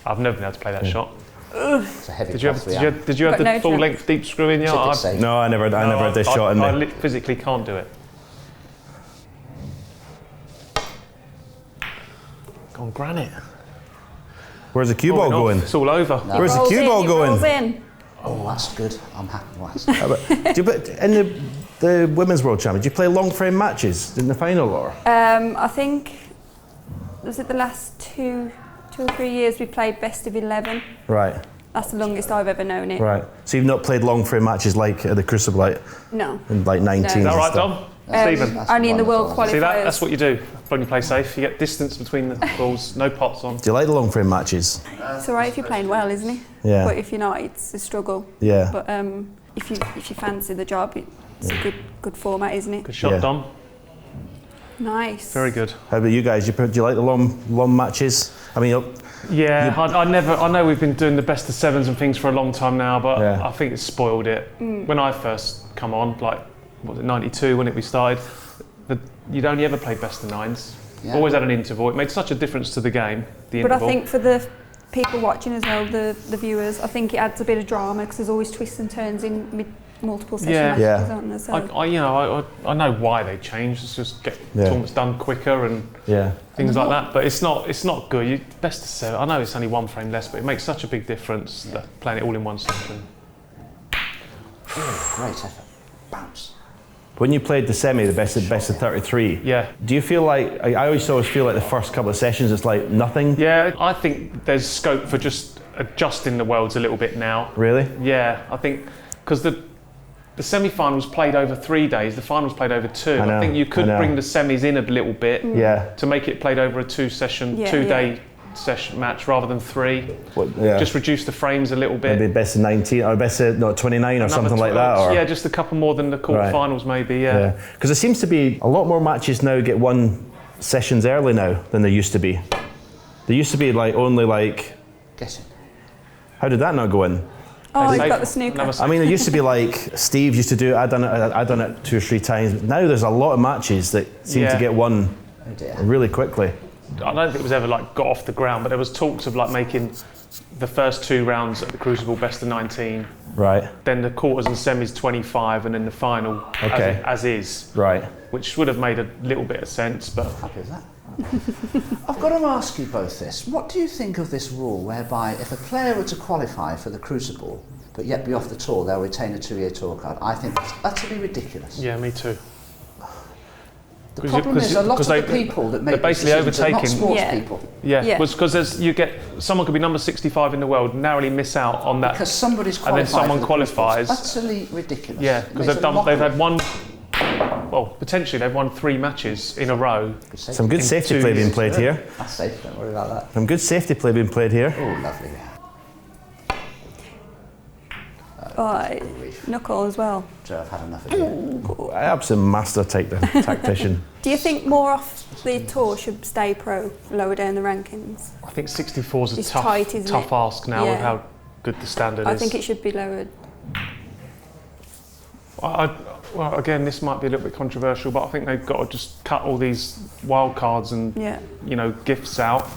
[SPEAKER 2] I've never been able to play that shot.
[SPEAKER 3] It's a heavy
[SPEAKER 2] Did you have,
[SPEAKER 3] cloth,
[SPEAKER 2] did you
[SPEAKER 3] Rianne.
[SPEAKER 2] have, did you have
[SPEAKER 4] Got
[SPEAKER 2] the
[SPEAKER 4] no
[SPEAKER 2] full
[SPEAKER 4] chance.
[SPEAKER 2] length deep screw in? Yeah,
[SPEAKER 3] Ticket
[SPEAKER 2] I
[SPEAKER 3] safe.
[SPEAKER 1] No, I never had this shot in
[SPEAKER 2] I
[SPEAKER 1] me.
[SPEAKER 2] physically can't do it. Gone granite.
[SPEAKER 1] Where's the cue ball
[SPEAKER 2] Falling off.
[SPEAKER 1] going?
[SPEAKER 2] It's all over.
[SPEAKER 1] Where's the
[SPEAKER 4] Rolls
[SPEAKER 1] cue
[SPEAKER 4] in,
[SPEAKER 1] ball
[SPEAKER 4] it
[SPEAKER 1] going?
[SPEAKER 4] rolls in.
[SPEAKER 3] Oh, that's good. I'm happy. Right.
[SPEAKER 1] Do you put in the women's world championship? Do you play long frame matches in the final or?
[SPEAKER 4] I think, was it the last two or 3 years we played best of 11?
[SPEAKER 1] Right,
[SPEAKER 4] That's the longest I've ever known it.
[SPEAKER 1] right. So you've not played long frame matches like at the Crucible, like
[SPEAKER 4] No.
[SPEAKER 1] in like 19s
[SPEAKER 2] Is
[SPEAKER 1] and
[SPEAKER 2] that right,
[SPEAKER 1] stuff?
[SPEAKER 2] Dom?
[SPEAKER 3] That's-
[SPEAKER 2] Stephen?
[SPEAKER 3] that's
[SPEAKER 4] Only in the world
[SPEAKER 3] wonderful.
[SPEAKER 2] See that?
[SPEAKER 4] qualifiers.
[SPEAKER 2] That's what you do when you play safe. You get distance between the balls, no pots on.
[SPEAKER 1] Do you like the long frame matches?
[SPEAKER 4] It's alright if you're playing well, isn't it?
[SPEAKER 1] Yeah.
[SPEAKER 4] But if you're not, it's a struggle.
[SPEAKER 1] Yeah.
[SPEAKER 4] But if you fancy the job, it's a good format, isn't it?
[SPEAKER 2] Good shot,
[SPEAKER 1] Yeah.
[SPEAKER 2] Dom.
[SPEAKER 4] Nice.
[SPEAKER 2] Very good.
[SPEAKER 1] How about you guys? Do you like the long matches? I mean,
[SPEAKER 2] Yeah, I know we've been doing the best of sevens and things for a long time now, but
[SPEAKER 1] Yeah.
[SPEAKER 2] I think it's spoiled it. When I first come on, like, what was it, 92 when we started, you'd only ever play best of nines.
[SPEAKER 3] Yeah.
[SPEAKER 2] Always had an interval. It made such a difference to the game, the
[SPEAKER 4] But I
[SPEAKER 2] interval.
[SPEAKER 4] think for the people watching as well, the viewers, I think it adds a bit of drama because there's always twists and turns in multiple session
[SPEAKER 2] Yeah.
[SPEAKER 4] matches,
[SPEAKER 1] Yeah.
[SPEAKER 4] aren't there? So
[SPEAKER 2] I know why they changed. It's just get
[SPEAKER 1] Yeah.
[SPEAKER 2] tournaments done quicker and
[SPEAKER 1] yeah.
[SPEAKER 2] things like that. But it's not good. Best of seven. I know it's only one frame less, but it makes such a big difference that playing it all in one session.
[SPEAKER 3] Great effort. Bounce.
[SPEAKER 1] When you played the semi, the best of 33.
[SPEAKER 2] Yeah.
[SPEAKER 1] Do you feel like I always feel like the first couple of sessions it's like nothing?
[SPEAKER 2] Yeah, I think there's scope for just adjusting the worlds a little bit now.
[SPEAKER 1] Really?
[SPEAKER 2] Yeah, I think because the semi-finals played over 3 days, the finals played over 2.
[SPEAKER 1] I know,
[SPEAKER 2] think you could
[SPEAKER 1] I know.
[SPEAKER 2] bring the semis in a little bit
[SPEAKER 1] Yeah.
[SPEAKER 2] to make it played over a two-day session match rather than 3.
[SPEAKER 1] Yeah.
[SPEAKER 2] Just reduce the frames a little bit.
[SPEAKER 1] Maybe best of 19 or best of 29 or
[SPEAKER 2] Another
[SPEAKER 1] something like that.
[SPEAKER 2] 12.
[SPEAKER 1] Or?
[SPEAKER 2] Yeah, just a couple more than the quarterfinals maybe.
[SPEAKER 1] Yeah. Because there seems to be a lot more matches now get won sessions early now than there used to be. There used to be
[SPEAKER 3] Get in.
[SPEAKER 1] how did that not go in?
[SPEAKER 4] oh, you've
[SPEAKER 2] Safe.
[SPEAKER 4] got the snooker.
[SPEAKER 2] Another
[SPEAKER 1] I mean, it used to be like Steve used to do it. I'd done it 2 or 3 times. Now there's a lot of matches that seem to
[SPEAKER 2] Yeah.
[SPEAKER 1] get won
[SPEAKER 3] Oh dear.
[SPEAKER 1] really quickly.
[SPEAKER 2] I don't think it was ever got off the ground, but there was talks of making the first 2 rounds at the Crucible best of 19,
[SPEAKER 1] Right.
[SPEAKER 2] then the quarters and semis 25, and then the final
[SPEAKER 1] Okay.
[SPEAKER 2] as is,
[SPEAKER 1] Right.
[SPEAKER 2] which would have made a little bit of sense. But
[SPEAKER 3] Happy with that. I've got to ask you both this. What do you think of this rule whereby if a player were to qualify for the Crucible but yet be off the tour, they'll retain a 2-year tour card? I think that's utterly ridiculous.
[SPEAKER 2] yeah, me too.
[SPEAKER 3] The problem is a lot of the people that make
[SPEAKER 2] they're basically
[SPEAKER 3] these decisions are not
[SPEAKER 2] overtaking.
[SPEAKER 3] sports
[SPEAKER 4] Yeah.
[SPEAKER 3] people.
[SPEAKER 2] Yeah,
[SPEAKER 4] Yeah.
[SPEAKER 2] because you get someone could be number 65 in the world, narrowly miss out on that.
[SPEAKER 3] Because somebody's
[SPEAKER 2] And
[SPEAKER 3] qualified
[SPEAKER 2] then someone
[SPEAKER 3] for the Crucible.
[SPEAKER 2] qualifies.
[SPEAKER 3] It's utterly ridiculous.
[SPEAKER 2] Yeah,
[SPEAKER 3] It
[SPEAKER 2] because
[SPEAKER 3] makes a
[SPEAKER 2] they've had
[SPEAKER 3] mockery.
[SPEAKER 2] one. Well, potentially they've won 3 matches in a row.
[SPEAKER 3] Good save.
[SPEAKER 1] Some good
[SPEAKER 2] In
[SPEAKER 1] safety
[SPEAKER 2] 2
[SPEAKER 1] play being
[SPEAKER 2] years.
[SPEAKER 1] played here.
[SPEAKER 3] That's safe, don't worry about that.
[SPEAKER 1] Some good safety play being played here.
[SPEAKER 3] Oh, lovely.
[SPEAKER 4] Knuckle as well.
[SPEAKER 3] Joe, I've had enough of you.
[SPEAKER 1] Absolute master tactician.
[SPEAKER 4] Do you think more off the tour should stay pro, lower down the rankings?
[SPEAKER 2] I think 64 is a
[SPEAKER 4] It's tight, isn't
[SPEAKER 2] tough
[SPEAKER 4] it?
[SPEAKER 2] ask now with
[SPEAKER 4] Yeah.
[SPEAKER 2] how good the standard is.
[SPEAKER 4] I think it should be lowered.
[SPEAKER 2] Well, again, this might be a little bit controversial, but I think they've got to just cut all these wild cards and gifts out,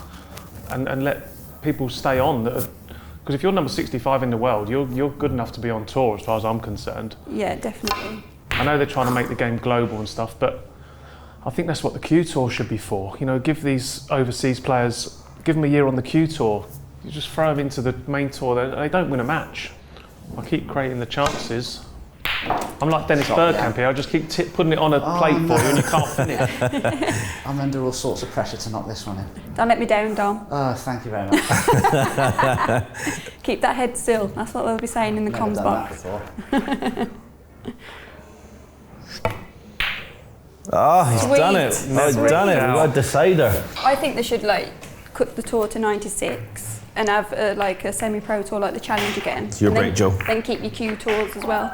[SPEAKER 2] and let people stay on. Because if you're number 65 in the world, you're good enough to be on tour, as far as I'm concerned.
[SPEAKER 4] Yeah, definitely.
[SPEAKER 2] I know they're trying to make the game global and stuff, but I think that's what the Q Tour should be for. You know, give these overseas players, give them a year on the Q Tour. You just throw them into the main tour. They don't win a match. I keep creating the chances. I'm like Dennis Bergkamp here. I just keep putting it on a plate for you, and you can't finish.
[SPEAKER 3] I'm under all sorts of pressure to knock this one in.
[SPEAKER 4] Don't let me down, Dom.
[SPEAKER 3] Oh, thank you very much.
[SPEAKER 4] Keep that head still. That's what they'll be saying in the
[SPEAKER 3] Never
[SPEAKER 4] comms
[SPEAKER 3] done
[SPEAKER 4] box.
[SPEAKER 3] that before.
[SPEAKER 1] Oh, he's
[SPEAKER 4] Sweet.
[SPEAKER 1] done it. Oh, he's
[SPEAKER 4] Sweet.
[SPEAKER 1] done it. We've got a decider.
[SPEAKER 4] I think they should cut the tour to 96 and have a semi-pro tour like the Challenge again.
[SPEAKER 1] It's your
[SPEAKER 4] And
[SPEAKER 1] break, Joe.
[SPEAKER 4] Then keep your Q tours as well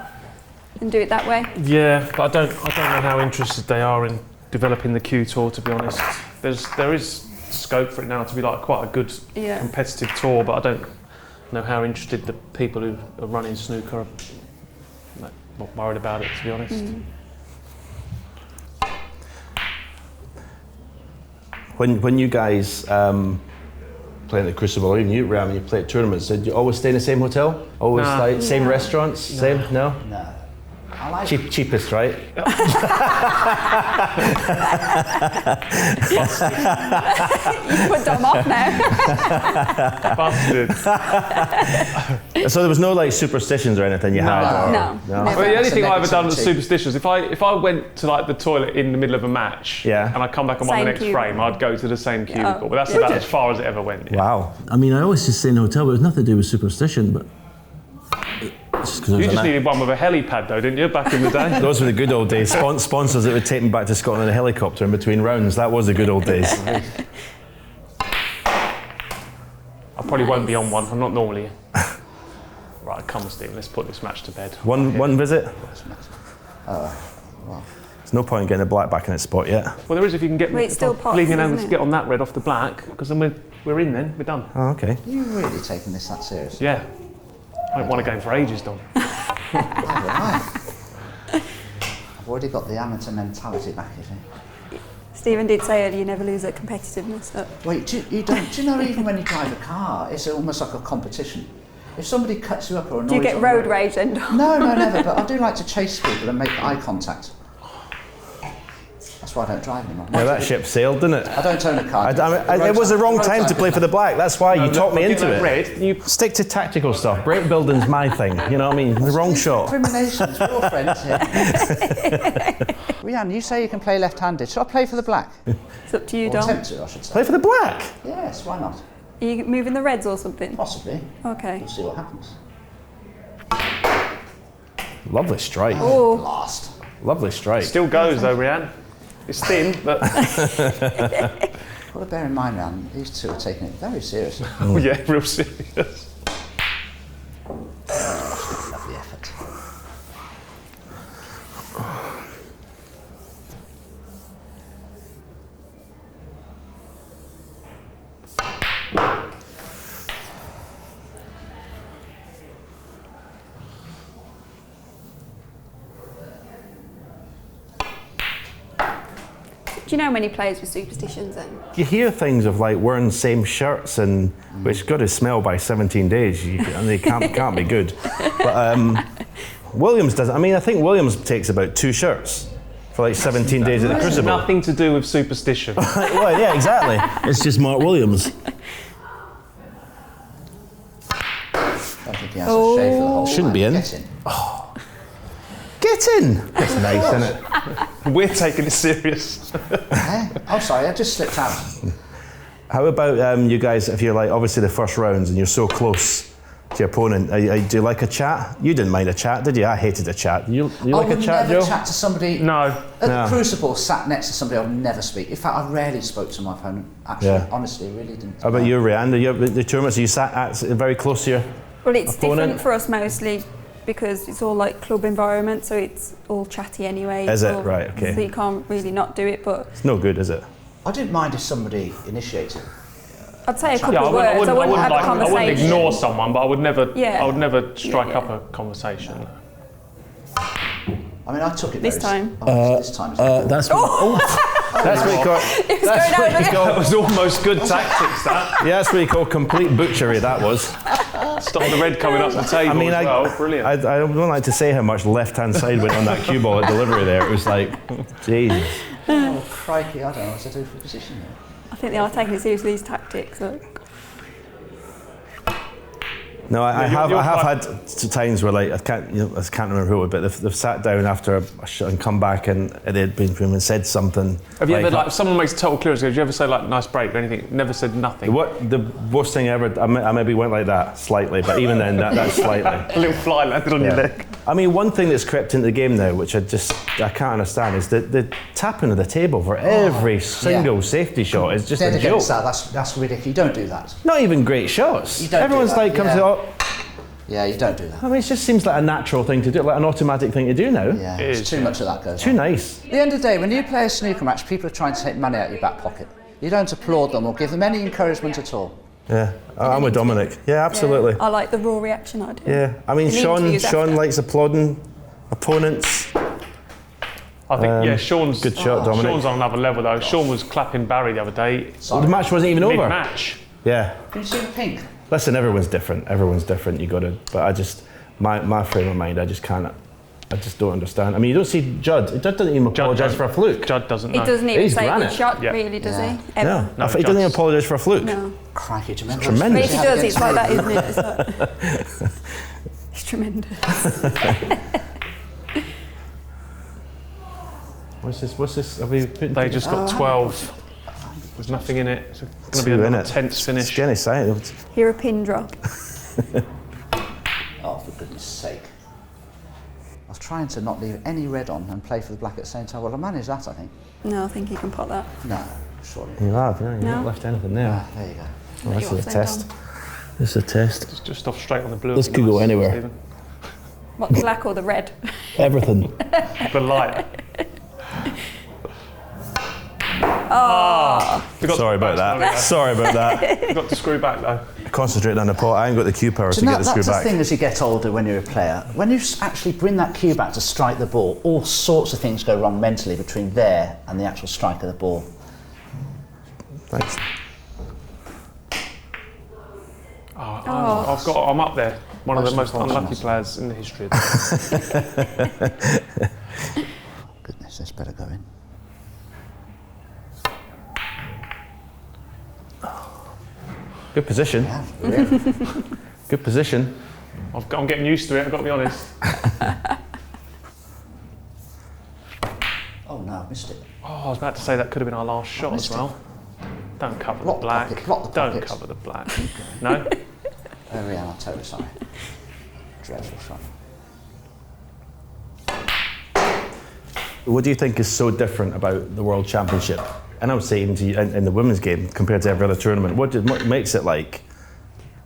[SPEAKER 4] and do it that way.
[SPEAKER 2] Yeah, but I don't know how interested they are in developing the Q Tour, to be honest. There is scope for it now to be quite a good competitive tour, but I don't know how interested the people who are running snooker are not worried about it, to be honest.
[SPEAKER 1] When you guys play at the Crucible, or even you, Reanne, when you play at tournaments, did you always stay in the same hotel? Always same restaurants? Same? No?
[SPEAKER 3] No. I like
[SPEAKER 1] Cheapest, right?
[SPEAKER 4] You put Dom off now.
[SPEAKER 2] Busted.
[SPEAKER 1] So there was no superstitions or anything you had?
[SPEAKER 4] No.
[SPEAKER 2] Well,
[SPEAKER 4] Never.
[SPEAKER 2] the only thing I ever done was
[SPEAKER 3] negativity.
[SPEAKER 2] superstitious. If I went to the toilet in the middle of a match, and I come back and won the
[SPEAKER 4] Same
[SPEAKER 2] next
[SPEAKER 4] cubicle.
[SPEAKER 2] frame, I'd go to the same cubicle. But that's about as far as it ever went. Yeah.
[SPEAKER 1] Wow. I mean, I always just stay in the hotel, but it was nothing to do with superstition, but...
[SPEAKER 2] You just needed one with a helipad though, didn't you, back in the day?
[SPEAKER 1] Those were the good old days. Sponsors that would take me back to Scotland in a helicopter in between rounds. That was the good old days.
[SPEAKER 2] I probably won't be on one. I'm not normally. Right, come on, Stephen. Let's put this match to bed.
[SPEAKER 1] One visit?
[SPEAKER 3] well.
[SPEAKER 1] There's no point in getting a black back in its spot yet.
[SPEAKER 2] Well, there is if you can get
[SPEAKER 4] Wait, it's still pots,
[SPEAKER 2] leaving
[SPEAKER 4] isn't
[SPEAKER 2] hands
[SPEAKER 4] it?
[SPEAKER 2] get on that red off the black, because then we're in then, we're done.
[SPEAKER 1] Oh, okay.
[SPEAKER 3] Are you really taking this that serious?
[SPEAKER 2] Yeah. I haven't won a game for ages, Dom.
[SPEAKER 3] I've already got the amateur mentality back, you see.
[SPEAKER 4] Stephen did say earlier you never lose at competitiveness. But
[SPEAKER 3] Wait, do you know even when you drive a car, it's almost like a competition. If somebody cuts you up or annoys
[SPEAKER 4] do you get
[SPEAKER 3] on
[SPEAKER 4] road
[SPEAKER 3] the
[SPEAKER 4] rage then, Dom?
[SPEAKER 3] No, never, but I do like to chase people and make eye contact. That's why I don't drive anymore.
[SPEAKER 1] Yeah, that ship sailed, didn't it?
[SPEAKER 3] I don't own a car.
[SPEAKER 1] It was the wrong time to play for the black. That's why you talked me into it.
[SPEAKER 2] Red, you
[SPEAKER 1] Stick to tactical stuff. Break building's my thing. You know what I mean? The wrong shot.
[SPEAKER 3] Discriminations, we're all friends here. Reanne, you say you can play left-handed. Should I play for the black?
[SPEAKER 4] It's up to you,
[SPEAKER 3] Or
[SPEAKER 4] Dom.
[SPEAKER 3] attempt to, I should say.
[SPEAKER 1] Play for the black.
[SPEAKER 3] Yes, why not?
[SPEAKER 4] Are you moving the reds or something?
[SPEAKER 3] Possibly.
[SPEAKER 4] Okay.
[SPEAKER 3] We'll see what happens.
[SPEAKER 1] Lovely strike.
[SPEAKER 4] Oh,
[SPEAKER 3] Blast.
[SPEAKER 1] Lovely strike.
[SPEAKER 2] still goes though, Reanne. It's thin, but
[SPEAKER 3] Got to bear in mind, Reanne, these two are taking it very seriously.
[SPEAKER 2] oh, yeah, real serious.
[SPEAKER 3] Lovely effort.
[SPEAKER 4] do you know many players with superstitions then?
[SPEAKER 1] You hear things of wearing same shirts and which got to smell by 17 days. And they can't be good. But Williams doesn't. I mean, I think Williams takes about 2 shirts for 17 days at the Crucible.
[SPEAKER 2] Nothing to do with superstition.
[SPEAKER 1] Well, yeah, exactly. It's just Mark Williams.
[SPEAKER 3] I think he has a shave for the whole
[SPEAKER 1] Shouldn't be in.
[SPEAKER 3] Get in.
[SPEAKER 1] Get in. That's nice, isn't it?
[SPEAKER 2] We're taking it serious.
[SPEAKER 3] Oh, sorry, I just slipped out.
[SPEAKER 1] How about you guys, if you're obviously the first rounds and you're so close to your opponent, do you like a chat? You didn't mind a chat, did you? I hated a chat. You like a chat,
[SPEAKER 3] I would never
[SPEAKER 1] Joe?
[SPEAKER 3] chat to somebody.
[SPEAKER 2] No.
[SPEAKER 3] At the Crucible, sat next to somebody I would never speak. In fact, I rarely spoke to my opponent. Actually,
[SPEAKER 1] Yeah.
[SPEAKER 3] honestly, really didn't.
[SPEAKER 1] How about you, Reanne? The tournaments you sat at very close to your
[SPEAKER 4] Well, it's
[SPEAKER 1] opponent?
[SPEAKER 4] different for us mostly because it's all like club environment, so it's all chatty anyway.
[SPEAKER 1] Is it? Right, okay.
[SPEAKER 4] So you can't really not do it, but
[SPEAKER 1] It's no good, is it?
[SPEAKER 3] I didn't mind if somebody initiated.
[SPEAKER 4] I'd say a couple
[SPEAKER 2] Yeah,
[SPEAKER 4] of words. I wouldn't have a
[SPEAKER 2] I
[SPEAKER 4] conversation.
[SPEAKER 2] wouldn't ignore someone, but I would never strike
[SPEAKER 4] Yeah.
[SPEAKER 2] up a conversation.
[SPEAKER 3] I mean, I took it
[SPEAKER 4] This time.
[SPEAKER 3] This time. It's
[SPEAKER 1] That's that's what you call. That's what you
[SPEAKER 2] That
[SPEAKER 1] call.
[SPEAKER 2] was almost good tactics, that.
[SPEAKER 1] Yeah, that's what you call complete butchery. That was.
[SPEAKER 2] Stop the red coming up the table
[SPEAKER 1] I mean,
[SPEAKER 2] as well. Brilliant.
[SPEAKER 1] I don't like to say how much left-hand side went on that cue ball at delivery there. It was like, Jesus.
[SPEAKER 3] Oh, crikey, I don't know what to do for position here.
[SPEAKER 4] I think they are taking it seriously, these tactics. So.
[SPEAKER 1] No, I have
[SPEAKER 2] you're
[SPEAKER 1] had times where like I can't remember who it was, but they've sat down after a shot and come back and they'd been and said something.
[SPEAKER 2] Have you ever, like, if someone makes a total clearance, did you ever say, like, nice break or anything? Never said nothing?
[SPEAKER 1] The worst thing ever, I maybe went like that slightly, but even then, that's slightly.
[SPEAKER 2] A little fly landed on your leg.
[SPEAKER 1] I mean, one thing that's crept into the game now, which I can't understand, is the tapping of the table for every single safety shot is just
[SPEAKER 3] Dead
[SPEAKER 1] a joke.
[SPEAKER 3] against that. That's ridiculous. You don't do that.
[SPEAKER 1] Not even great shots.
[SPEAKER 3] You don't do
[SPEAKER 1] Everyone's
[SPEAKER 3] that,
[SPEAKER 1] like, comes
[SPEAKER 3] yeah.
[SPEAKER 1] to,
[SPEAKER 3] Yeah, you don't do that.
[SPEAKER 1] I mean, it just seems like a natural thing to do, like an automatic thing to do now.
[SPEAKER 3] Yeah,
[SPEAKER 2] It
[SPEAKER 3] it's
[SPEAKER 2] is,
[SPEAKER 3] too much of that goes
[SPEAKER 1] Too
[SPEAKER 3] on.
[SPEAKER 1] nice.
[SPEAKER 3] At the end of the day, when you play a snooker match, people are trying to take money out of your back pocket. You don't applaud them or give them any encouragement at all.
[SPEAKER 1] Yeah, I'm with Dominic. Yeah, absolutely.
[SPEAKER 4] Yeah, I like the raw reaction I do.
[SPEAKER 1] Yeah, I mean,
[SPEAKER 4] The
[SPEAKER 1] Sean
[SPEAKER 4] interviews after.
[SPEAKER 1] likes applauding opponents.
[SPEAKER 2] I think, Sean's
[SPEAKER 1] good shot, Dominic.
[SPEAKER 2] Sean's on another level, though. Sean was clapping Barry the other day.
[SPEAKER 1] The match wasn't even over.
[SPEAKER 2] Mid-match.
[SPEAKER 1] Yeah.
[SPEAKER 3] Can you see the pink?
[SPEAKER 1] Listen, everyone's different. You got to. But I just, my frame of mind, I just can't. I just don't understand. I mean, you don't see Judd. Judd doesn't even apologise for a fluke.
[SPEAKER 2] Judd doesn't know.
[SPEAKER 4] He doesn't even
[SPEAKER 1] He's
[SPEAKER 4] say
[SPEAKER 1] granite.
[SPEAKER 4] good shot,
[SPEAKER 2] Yeah.
[SPEAKER 4] really, does
[SPEAKER 3] Yeah.
[SPEAKER 4] he? Ever.
[SPEAKER 1] No,
[SPEAKER 2] No,
[SPEAKER 1] he doesn't even
[SPEAKER 2] Judd's-
[SPEAKER 1] apologise for a fluke.
[SPEAKER 4] No.
[SPEAKER 3] Crikey, do you remember?
[SPEAKER 1] Tremendous.
[SPEAKER 4] But if he does, it's
[SPEAKER 3] Against
[SPEAKER 4] like that,
[SPEAKER 3] me?
[SPEAKER 4] isn't it? It's, like, it's tremendous.
[SPEAKER 1] What's this? Have we put
[SPEAKER 2] They just got 12. There's nothing in it. It's going to be
[SPEAKER 1] two in
[SPEAKER 2] another
[SPEAKER 1] it?
[SPEAKER 2] tense finish.
[SPEAKER 1] Skinny side.
[SPEAKER 4] Hear a pin drop.
[SPEAKER 3] Oh, for goodness sake. I was trying to not leave any red on and play for the black at the same time. Well, I managed that, I think.
[SPEAKER 4] No, I think you can pot that.
[SPEAKER 3] No, surely.
[SPEAKER 1] You have, yeah. You've
[SPEAKER 4] No.
[SPEAKER 1] not left anything there.
[SPEAKER 3] Ah, there you go.
[SPEAKER 1] Oh, this
[SPEAKER 4] Let
[SPEAKER 1] is a
[SPEAKER 4] you
[SPEAKER 1] test.
[SPEAKER 4] off
[SPEAKER 1] This is a test.
[SPEAKER 2] It's just off straight on the blue.
[SPEAKER 1] This could go anywhere.
[SPEAKER 2] Stephen.
[SPEAKER 4] What, the black or the red?
[SPEAKER 1] Everything.
[SPEAKER 2] The light.
[SPEAKER 1] Sorry about that. Sorry about that.
[SPEAKER 2] You've got to screw back, though.
[SPEAKER 1] Concentrate on the pot. I ain't got the cue power to
[SPEAKER 3] So
[SPEAKER 1] get
[SPEAKER 3] now,
[SPEAKER 1] the screw
[SPEAKER 3] that's the
[SPEAKER 1] back.
[SPEAKER 3] thing as you get older when you're a player. When you actually bring that cue back to strike the ball, all sorts of things go wrong mentally between there and the actual strike of the ball.
[SPEAKER 1] Thanks.
[SPEAKER 2] I'm up there. One of the most
[SPEAKER 3] Most
[SPEAKER 2] unlucky
[SPEAKER 3] unfortunate.
[SPEAKER 2] players in the history of the game.
[SPEAKER 3] Goodness, this better go in.
[SPEAKER 1] Good position.
[SPEAKER 3] Yeah, really.
[SPEAKER 1] Good position.
[SPEAKER 2] I'm getting used to it, I've got to be honest.
[SPEAKER 3] Oh no, missed it.
[SPEAKER 2] Oh, I was about to say that could have been our last shot as
[SPEAKER 3] missed it.
[SPEAKER 2] well. Don't cover
[SPEAKER 3] Block
[SPEAKER 2] the
[SPEAKER 3] the
[SPEAKER 2] black.
[SPEAKER 3] pocket, block the
[SPEAKER 2] Don't
[SPEAKER 3] pocket.
[SPEAKER 2] cover the black. No?
[SPEAKER 3] Oh, Reanne, I'm totally sorry. Dreadful shot.
[SPEAKER 1] What do you think is so different about the World Championship? And I would say even to you, in the women's game compared to every other tournament. What makes it like?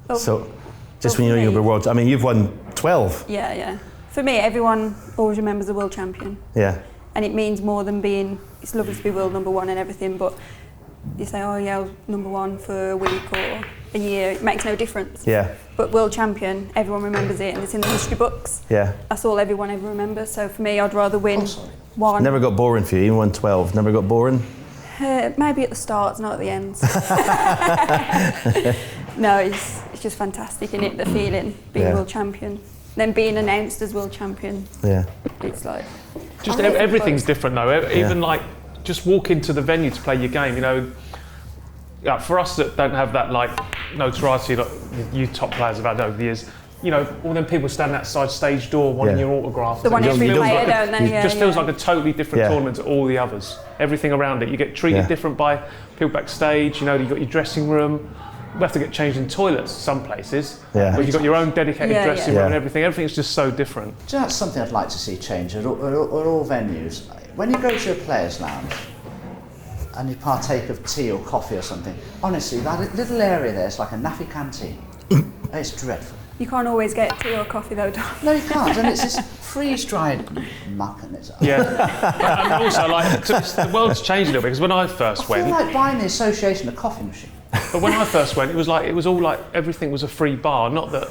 [SPEAKER 4] Oh,
[SPEAKER 1] So, just
[SPEAKER 4] well,
[SPEAKER 1] when
[SPEAKER 4] for
[SPEAKER 1] you're
[SPEAKER 4] me-
[SPEAKER 1] the world, I mean, you've won 12.
[SPEAKER 4] Yeah. For me, everyone always remembers the world champion.
[SPEAKER 1] Yeah.
[SPEAKER 4] And it means more than being, it's lovely to be world number one and everything, but you say, oh yeah, I was number one for a week or a year, it makes no difference.
[SPEAKER 1] Yeah.
[SPEAKER 4] But world champion, everyone remembers it and it's in the history books.
[SPEAKER 1] Yeah.
[SPEAKER 4] That's all everyone ever remembers. So for me, I'd rather win one.
[SPEAKER 1] Never got boring for you. You won 12. Never got boring.
[SPEAKER 4] Maybe at the starts, not at the ends. No, it's just fantastic, isn't it? The feeling, being
[SPEAKER 1] Yeah.
[SPEAKER 4] world champion. Then being announced as world champion,
[SPEAKER 1] Yeah.
[SPEAKER 4] it's like...
[SPEAKER 2] Just
[SPEAKER 4] I'm really
[SPEAKER 2] everything's
[SPEAKER 4] close.
[SPEAKER 2] different though. Even like just walk into the venue to play your game. You know, like for us that don't have that like notoriety like you top players have had over the years. You know, all them people standing outside stage door wanting
[SPEAKER 1] Yeah.
[SPEAKER 2] your autograph.
[SPEAKER 4] The one
[SPEAKER 2] It just
[SPEAKER 4] every
[SPEAKER 2] feels
[SPEAKER 4] player,
[SPEAKER 2] like a-
[SPEAKER 4] don't they?
[SPEAKER 2] It just feels
[SPEAKER 4] Yeah.
[SPEAKER 2] like a totally different
[SPEAKER 1] Yeah.
[SPEAKER 2] tournament to all the others. Everything around it, you get treated
[SPEAKER 1] Yeah.
[SPEAKER 2] different by people backstage. You know, you've got your dressing room. We have to get changed in toilets some places.
[SPEAKER 1] Yeah.
[SPEAKER 2] But you've got your own dedicated
[SPEAKER 4] Yeah,
[SPEAKER 2] dressing
[SPEAKER 1] yeah.
[SPEAKER 2] room and everything. Everything's just so different.
[SPEAKER 3] Do you know, that's something I'd like to see change at all venues. When you go to a players' lounge and you partake of tea or coffee or something, honestly, that little area there is like a naffy canteen. It's dreadful.
[SPEAKER 4] You can't always get tea or coffee though, Dom.
[SPEAKER 3] No, you can't. And it's this freeze-dried muck, and it's.
[SPEAKER 2] Yeah. And also, like, the world's changed a little bit because when I first
[SPEAKER 3] I feel
[SPEAKER 2] went,
[SPEAKER 3] like buying the association a coffee machine.
[SPEAKER 2] but when I first went, it was all like everything was a free bar. Not that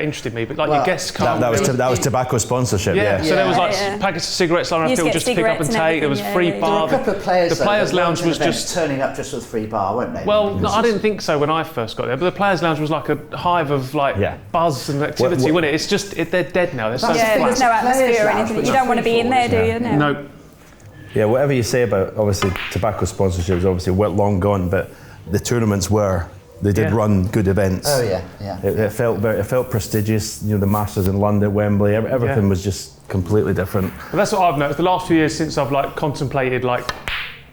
[SPEAKER 2] interested me, but like your guests come.
[SPEAKER 1] That was tobacco sponsorship.
[SPEAKER 2] Yeah. So there was like
[SPEAKER 4] Yeah.
[SPEAKER 2] packets of cigarettes lying on the
[SPEAKER 4] You
[SPEAKER 2] field
[SPEAKER 4] just
[SPEAKER 2] just to
[SPEAKER 4] get
[SPEAKER 2] pick up and
[SPEAKER 4] cigarettes and
[SPEAKER 2] take. There was
[SPEAKER 4] everything,
[SPEAKER 2] free
[SPEAKER 4] yeah, yeah.
[SPEAKER 2] bar.
[SPEAKER 3] There were a couple of players.
[SPEAKER 2] The players'
[SPEAKER 3] though, that
[SPEAKER 2] lounge
[SPEAKER 3] went
[SPEAKER 2] was
[SPEAKER 3] to events
[SPEAKER 2] just.
[SPEAKER 3] turning up just with a free bar, weren't they?
[SPEAKER 2] Well, no, I didn't think so when I first got there, but the players' lounge was like a hive of like buzz and activity, wasn't it? It's just they're dead now. They're so
[SPEAKER 4] Yeah,
[SPEAKER 2] flat.
[SPEAKER 4] there's no atmosphere or
[SPEAKER 3] Players'
[SPEAKER 4] anything.
[SPEAKER 3] lounge
[SPEAKER 4] You don't want to be in there, do you? No.
[SPEAKER 2] No.
[SPEAKER 1] Yeah, whatever you say about obviously tobacco sponsorship is obviously long gone, but the tournaments they did run good events.
[SPEAKER 3] Oh yeah, yeah.
[SPEAKER 1] It felt prestigious. You know, the Masters in London, Wembley, everything was just completely different.
[SPEAKER 2] But that's what I've noticed. The last few years since I've like contemplated like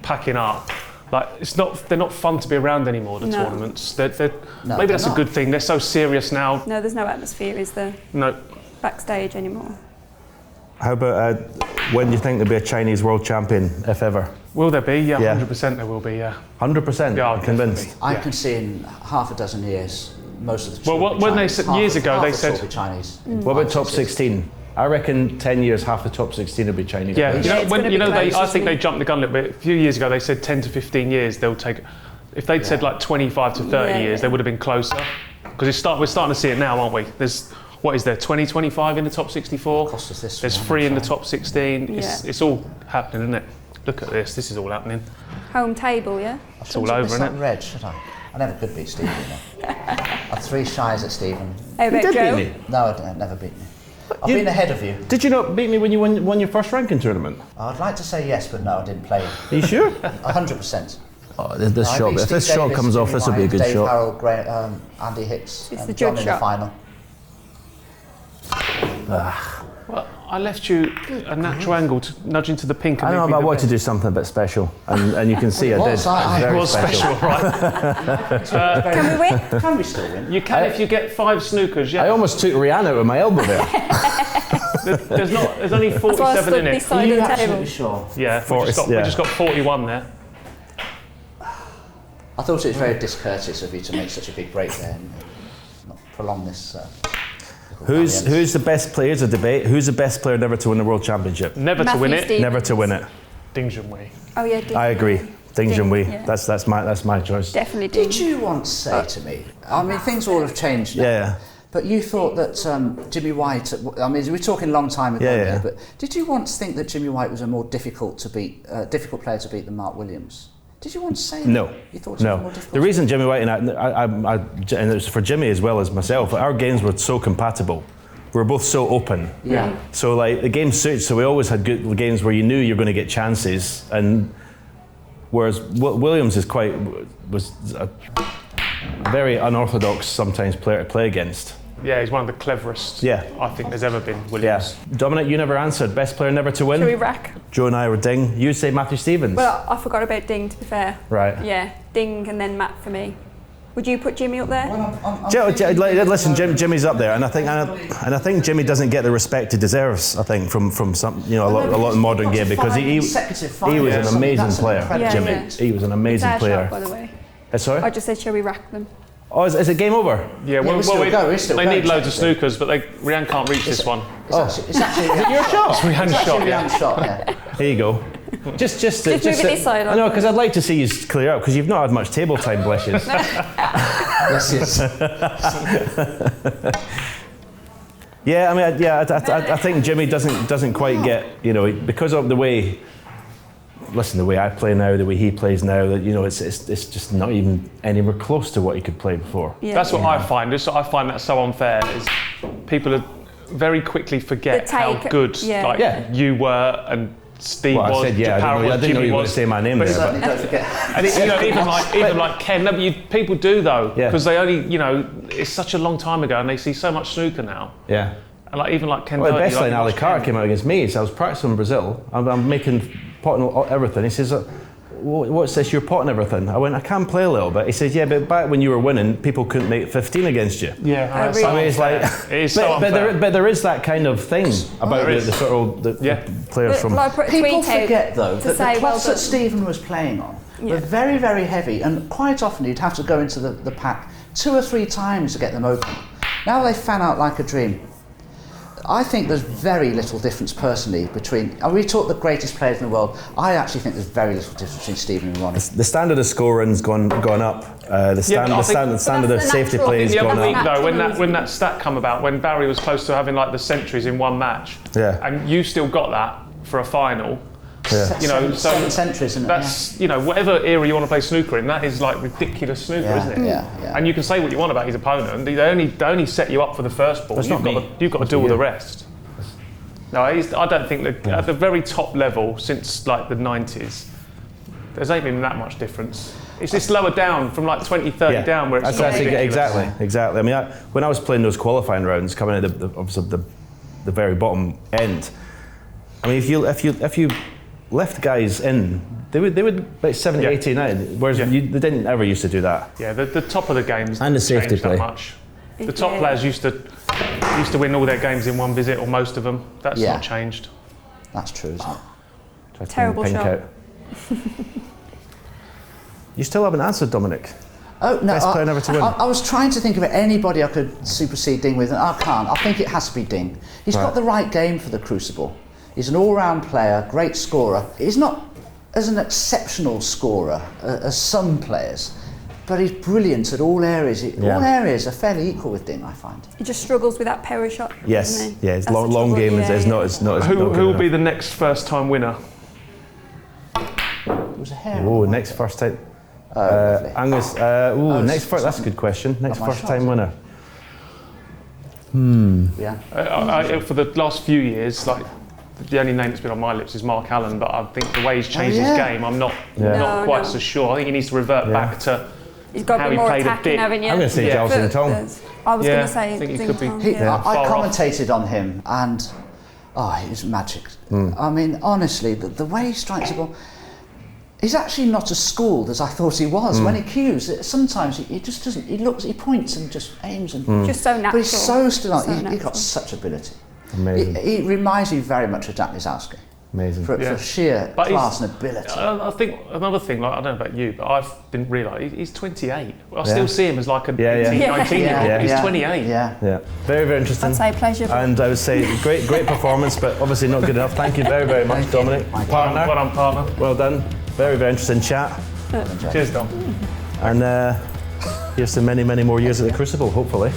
[SPEAKER 2] packing up, like they're not fun to be around anymore. The tournaments. Maybe that's a good thing. They're so serious now.
[SPEAKER 4] No, there's no atmosphere, is there?
[SPEAKER 2] No.
[SPEAKER 4] Backstage anymore.
[SPEAKER 1] How about when do you think there'll be a Chinese world champion, if ever?
[SPEAKER 2] Will there be? Yeah,
[SPEAKER 1] Yeah.
[SPEAKER 2] 100% there will be. Yeah.
[SPEAKER 1] 100%.
[SPEAKER 2] Yeah,
[SPEAKER 1] I'm convinced.
[SPEAKER 3] I can see in half a dozen years most of the.
[SPEAKER 2] Well, when they said years ago, they said
[SPEAKER 3] Chinese.
[SPEAKER 1] What about top 16? I reckon 10 years, half the top 16 will be Chinese.
[SPEAKER 2] Yeah,
[SPEAKER 1] players.
[SPEAKER 2] you know,
[SPEAKER 4] it's gonna be close,
[SPEAKER 2] I think
[SPEAKER 4] isn't
[SPEAKER 2] they
[SPEAKER 4] it?
[SPEAKER 2] jumped the gun a little bit. A few years ago, they said 10 to 15 years they'll take. If they'd said like 25 to 30 years, they would have been closer. Because we're starting to see it now, aren't we? What is there, 20, 25 in the top 64?
[SPEAKER 3] Cost us this
[SPEAKER 2] There's
[SPEAKER 3] one,
[SPEAKER 2] 3 in the
[SPEAKER 3] I'm
[SPEAKER 2] top 16. It's all happening, isn't it? Look at this. This is all happening.
[SPEAKER 4] Home table, yeah?
[SPEAKER 2] It's all over, isn't it?
[SPEAKER 3] Red, should I? I never could beat Stephen. You know. I had 3 shies at Stephen.
[SPEAKER 4] How about
[SPEAKER 1] did
[SPEAKER 4] Joe?
[SPEAKER 1] beat me.
[SPEAKER 3] No, I'd never beat me. I've been ahead of you.
[SPEAKER 1] Did you not beat me when you won your first ranking tournament?
[SPEAKER 3] I'd like to say yes, but no, I didn't play.
[SPEAKER 1] Are you sure?
[SPEAKER 3] 100%.
[SPEAKER 1] Oh, this
[SPEAKER 3] I
[SPEAKER 1] shot.
[SPEAKER 3] beat
[SPEAKER 1] If this
[SPEAKER 3] Steve
[SPEAKER 1] shot
[SPEAKER 3] Davis,
[SPEAKER 1] comes off,
[SPEAKER 3] Jimmy
[SPEAKER 1] this will be a
[SPEAKER 3] White,
[SPEAKER 1] good
[SPEAKER 3] Dave
[SPEAKER 1] shot.
[SPEAKER 3] Harrell, Andy Hicks,
[SPEAKER 4] It's
[SPEAKER 3] and
[SPEAKER 4] the
[SPEAKER 3] John
[SPEAKER 4] judge
[SPEAKER 3] in the
[SPEAKER 4] shot.
[SPEAKER 3] final.
[SPEAKER 2] Well, I left you a natural angle to nudge into the pink. And
[SPEAKER 1] I know,
[SPEAKER 2] make me
[SPEAKER 1] but I
[SPEAKER 2] the
[SPEAKER 1] wanted to
[SPEAKER 2] best.
[SPEAKER 1] do something a bit special, and you can see I did.
[SPEAKER 3] was, I-
[SPEAKER 1] Very
[SPEAKER 2] It was special, right?
[SPEAKER 4] Can we win?
[SPEAKER 3] Can we still win?
[SPEAKER 2] You can if you get 5 snookers. Yeah.
[SPEAKER 1] I almost took Reanne out with my elbow there.
[SPEAKER 2] There's only
[SPEAKER 4] That's why I
[SPEAKER 2] 47
[SPEAKER 4] stood
[SPEAKER 2] in it.
[SPEAKER 4] beside
[SPEAKER 3] Are you
[SPEAKER 4] the table.
[SPEAKER 3] absolutely sure?
[SPEAKER 2] Yeah,
[SPEAKER 1] 40,
[SPEAKER 2] we just got 41 there.
[SPEAKER 3] I thought it was very discourteous of you to make such a big break there and not prolong this.
[SPEAKER 1] Who's the best player? Is a debate. Who's the best player never to win the world championship?
[SPEAKER 2] Never to win it.
[SPEAKER 4] Stevens.
[SPEAKER 1] Never to win it.
[SPEAKER 2] Ding Junhui.
[SPEAKER 4] Oh yeah, Ding.
[SPEAKER 1] I agree. Ding Junhui.
[SPEAKER 4] yeah.
[SPEAKER 1] That's my choice.
[SPEAKER 4] Definitely Ding.
[SPEAKER 3] Did you once say to me, I mean, things all have changed now,
[SPEAKER 1] Yeah.
[SPEAKER 3] but you thought that Jimmy White, I mean, we're talking a long time ago
[SPEAKER 1] Yeah.
[SPEAKER 3] here, but did you once think that Jimmy White was a more difficult player to beat than Mark Williams? Did you once say that?
[SPEAKER 1] No.
[SPEAKER 3] You thought it was more
[SPEAKER 1] No.
[SPEAKER 3] difficult?
[SPEAKER 1] The reason Jimmy White and and it was for Jimmy as well as myself, our games were so compatible. We were both so open.
[SPEAKER 3] Yeah.
[SPEAKER 1] So like the game suits, so we always had good games where you knew you're going to get chances, and whereas Williams was a very unorthodox sometimes player to play against.
[SPEAKER 2] Yeah, he's one of the cleverest.
[SPEAKER 1] Yeah.
[SPEAKER 2] I think there's ever been.
[SPEAKER 1] Yeah.
[SPEAKER 2] Williams.
[SPEAKER 1] Dominic, you never answered. Best player never to win?
[SPEAKER 4] Shall we rack?
[SPEAKER 1] Joe and I were Ding. You say Matthew Stevens.
[SPEAKER 4] Well, I forgot about Ding, to be fair.
[SPEAKER 1] Right.
[SPEAKER 4] Yeah, Ding and then Matt for me. Would you put Jimmy up there?
[SPEAKER 1] Listen, Jimmy's up there, and I think Jimmy doesn't get the respect he deserves. I think from some a lot of modern game because he was an amazing player.
[SPEAKER 4] Yeah,
[SPEAKER 1] Jimmy,
[SPEAKER 4] yeah.
[SPEAKER 1] he was an amazing
[SPEAKER 4] It's our
[SPEAKER 1] player.
[SPEAKER 4] shot, by the way.
[SPEAKER 1] Sorry.
[SPEAKER 4] I just said, shall we rack them?
[SPEAKER 1] Oh, is it game over?
[SPEAKER 2] Yeah,
[SPEAKER 3] we're still going,
[SPEAKER 2] they need loads of
[SPEAKER 3] technically.
[SPEAKER 2] snookers, but Reanne can't reach this one.
[SPEAKER 3] It's actually
[SPEAKER 1] Your shot.
[SPEAKER 2] Reanne's shot, yeah.
[SPEAKER 3] Rianne's shot, yeah.
[SPEAKER 1] There you go. Just
[SPEAKER 4] move it this side,
[SPEAKER 1] I know, because I'd like to see you clear up because you've not had much table time, bless you.
[SPEAKER 3] Yes.
[SPEAKER 1] Yeah, I mean, I think Jimmy doesn't quite get, because of the way. Listen, the way I play now, the way he plays now, that it's just not even anywhere close to what he could play before.
[SPEAKER 4] Yeah.
[SPEAKER 2] That's what I find. I find that so unfair. Is people very quickly forget how good you were and Steve
[SPEAKER 1] Well,
[SPEAKER 2] was.
[SPEAKER 1] I said, yeah,
[SPEAKER 2] Parrott
[SPEAKER 1] I didn't know
[SPEAKER 2] Jimmy
[SPEAKER 1] you were going
[SPEAKER 2] was.
[SPEAKER 1] to say my name there.
[SPEAKER 3] Certainly
[SPEAKER 1] But
[SPEAKER 3] don't forget.
[SPEAKER 2] And even like Ken, no, but people do though,
[SPEAKER 1] Yeah.
[SPEAKER 2] because they only, it's such a long time ago, and they see so much snooker now.
[SPEAKER 1] yeah.
[SPEAKER 2] And even like Ken.
[SPEAKER 1] Well, the
[SPEAKER 2] Doherty,
[SPEAKER 1] best line, Ali
[SPEAKER 2] watch
[SPEAKER 1] Carter
[SPEAKER 2] Ken.
[SPEAKER 1] came out against me. So I was practicing in Brazil. I'm making potting everything. He says, "What's this? You're potting everything." I went, "I can play a little bit." He says, "Yeah, but back when you were winning, people couldn't make 15 against you."
[SPEAKER 2] Yeah,
[SPEAKER 4] Oh,
[SPEAKER 2] that's
[SPEAKER 4] really?
[SPEAKER 2] so
[SPEAKER 1] I mean, it's like,
[SPEAKER 2] unfair. It is so unfair.
[SPEAKER 1] but there is that kind of thing about
[SPEAKER 2] there
[SPEAKER 1] the
[SPEAKER 2] is.
[SPEAKER 1] sort of the players
[SPEAKER 4] But,
[SPEAKER 1] from.
[SPEAKER 4] well, I put a
[SPEAKER 3] People
[SPEAKER 4] tweet out
[SPEAKER 3] forget though
[SPEAKER 4] to
[SPEAKER 3] that
[SPEAKER 4] say,
[SPEAKER 3] the
[SPEAKER 4] well
[SPEAKER 3] cloths that
[SPEAKER 4] done.
[SPEAKER 3] Stephen was playing on were
[SPEAKER 4] Yeah.
[SPEAKER 3] very, very heavy, and quite often you'd have to go into the pack 2 or 3 times to get them open. Now they fan out like a dream. I think there's very little difference personally between. We talk the greatest players in the world. I actually think there's very little difference between Stephen and Ronnie.
[SPEAKER 1] The standard of scoring's gone up. The standard of safety play has
[SPEAKER 2] the
[SPEAKER 1] gone
[SPEAKER 2] other week
[SPEAKER 1] up.
[SPEAKER 2] though, when that stat come about, when Barry was close to having like the centuries in one match, and you still got that for a final.
[SPEAKER 3] Yeah.
[SPEAKER 2] You know,
[SPEAKER 3] seven centuries, isn't it?
[SPEAKER 2] That's you know, whatever era you want to play snooker in, that is like ridiculous snooker, isn't it?
[SPEAKER 3] Yeah.
[SPEAKER 2] And you can say what you want about his opponent. They only set you up for the first ball. You've got to do all the rest. No, I don't think that at the very top level since like the 90s, there's ain't been that much difference. It's just lower down from like 20, 30 down where it's ridiculous.
[SPEAKER 1] Exactly. I mean, when I was playing those qualifying rounds, coming at the very bottom end, I mean, if you left guys in, they would about 70, 80, 90, whereas they didn't ever used to do that.
[SPEAKER 2] Yeah, the top of the games
[SPEAKER 1] and the safety play.
[SPEAKER 2] That much. The top players used to win all their games in one visit, or most of them. That's not changed.
[SPEAKER 3] That's true, isn't it?
[SPEAKER 4] Terrible shot.
[SPEAKER 1] You still haven't answered, Dominic.
[SPEAKER 3] Oh no!
[SPEAKER 1] Best player never to win.
[SPEAKER 3] I was trying to think of anybody I could supersede Ding with, and I can't. I think it has to be Ding. He's got the right game for the Crucible. He's an all-round player, great scorer. He's not as an exceptional scorer as some players, but he's brilliant at all areas. All areas are fairly equal with Ding, I find.
[SPEAKER 4] He just struggles with that power shot.
[SPEAKER 1] Yes, his long game is not as
[SPEAKER 2] Who will be the next first-time winner?
[SPEAKER 3] It was a hair.
[SPEAKER 1] Oh, next first time. Angus. That's a good question. Next first-time winner.
[SPEAKER 3] Yeah.
[SPEAKER 2] For the last few years, like the only name that's been on my lips is Mark Allen, but I think the way he's changed his game, I'm not quite so sure. I think he needs to revert back to
[SPEAKER 4] He's got
[SPEAKER 2] how
[SPEAKER 4] to be
[SPEAKER 2] he
[SPEAKER 4] more
[SPEAKER 2] played a
[SPEAKER 4] attacking,
[SPEAKER 2] bit.
[SPEAKER 4] haven't you?
[SPEAKER 1] I'm going to say Giles and Tom.
[SPEAKER 4] I was going to say
[SPEAKER 2] I think he
[SPEAKER 4] Ding
[SPEAKER 2] could be.
[SPEAKER 4] Tong,
[SPEAKER 3] I commentated on him, and he was magic. I mean, honestly, the way he strikes the ball, he's actually not as schooled as I thought he was. When he cues, sometimes he just doesn't. He points and just aims and
[SPEAKER 4] just so natural.
[SPEAKER 3] But he's so still.
[SPEAKER 4] So
[SPEAKER 3] He's got such ability.
[SPEAKER 1] Amazing.
[SPEAKER 3] He reminds me very much of Dan Lizowski.
[SPEAKER 1] Amazing.
[SPEAKER 3] For sheer class and ability.
[SPEAKER 2] I think another thing, like I don't know about you, but I didn't realise he's 28. I still see him as like a 19-year-old. He's 28.
[SPEAKER 3] Yeah.
[SPEAKER 1] Very, very interesting.
[SPEAKER 4] I'd say pleasurable.
[SPEAKER 1] And I would say great performance, but obviously not good enough. Thank you very, very much, Dominic. Partner.
[SPEAKER 2] Well done, partner.
[SPEAKER 1] Well done. Very, very interesting chat.
[SPEAKER 2] Cheers, Dom.
[SPEAKER 1] And here's to many, many more years at the Crucible, hopefully.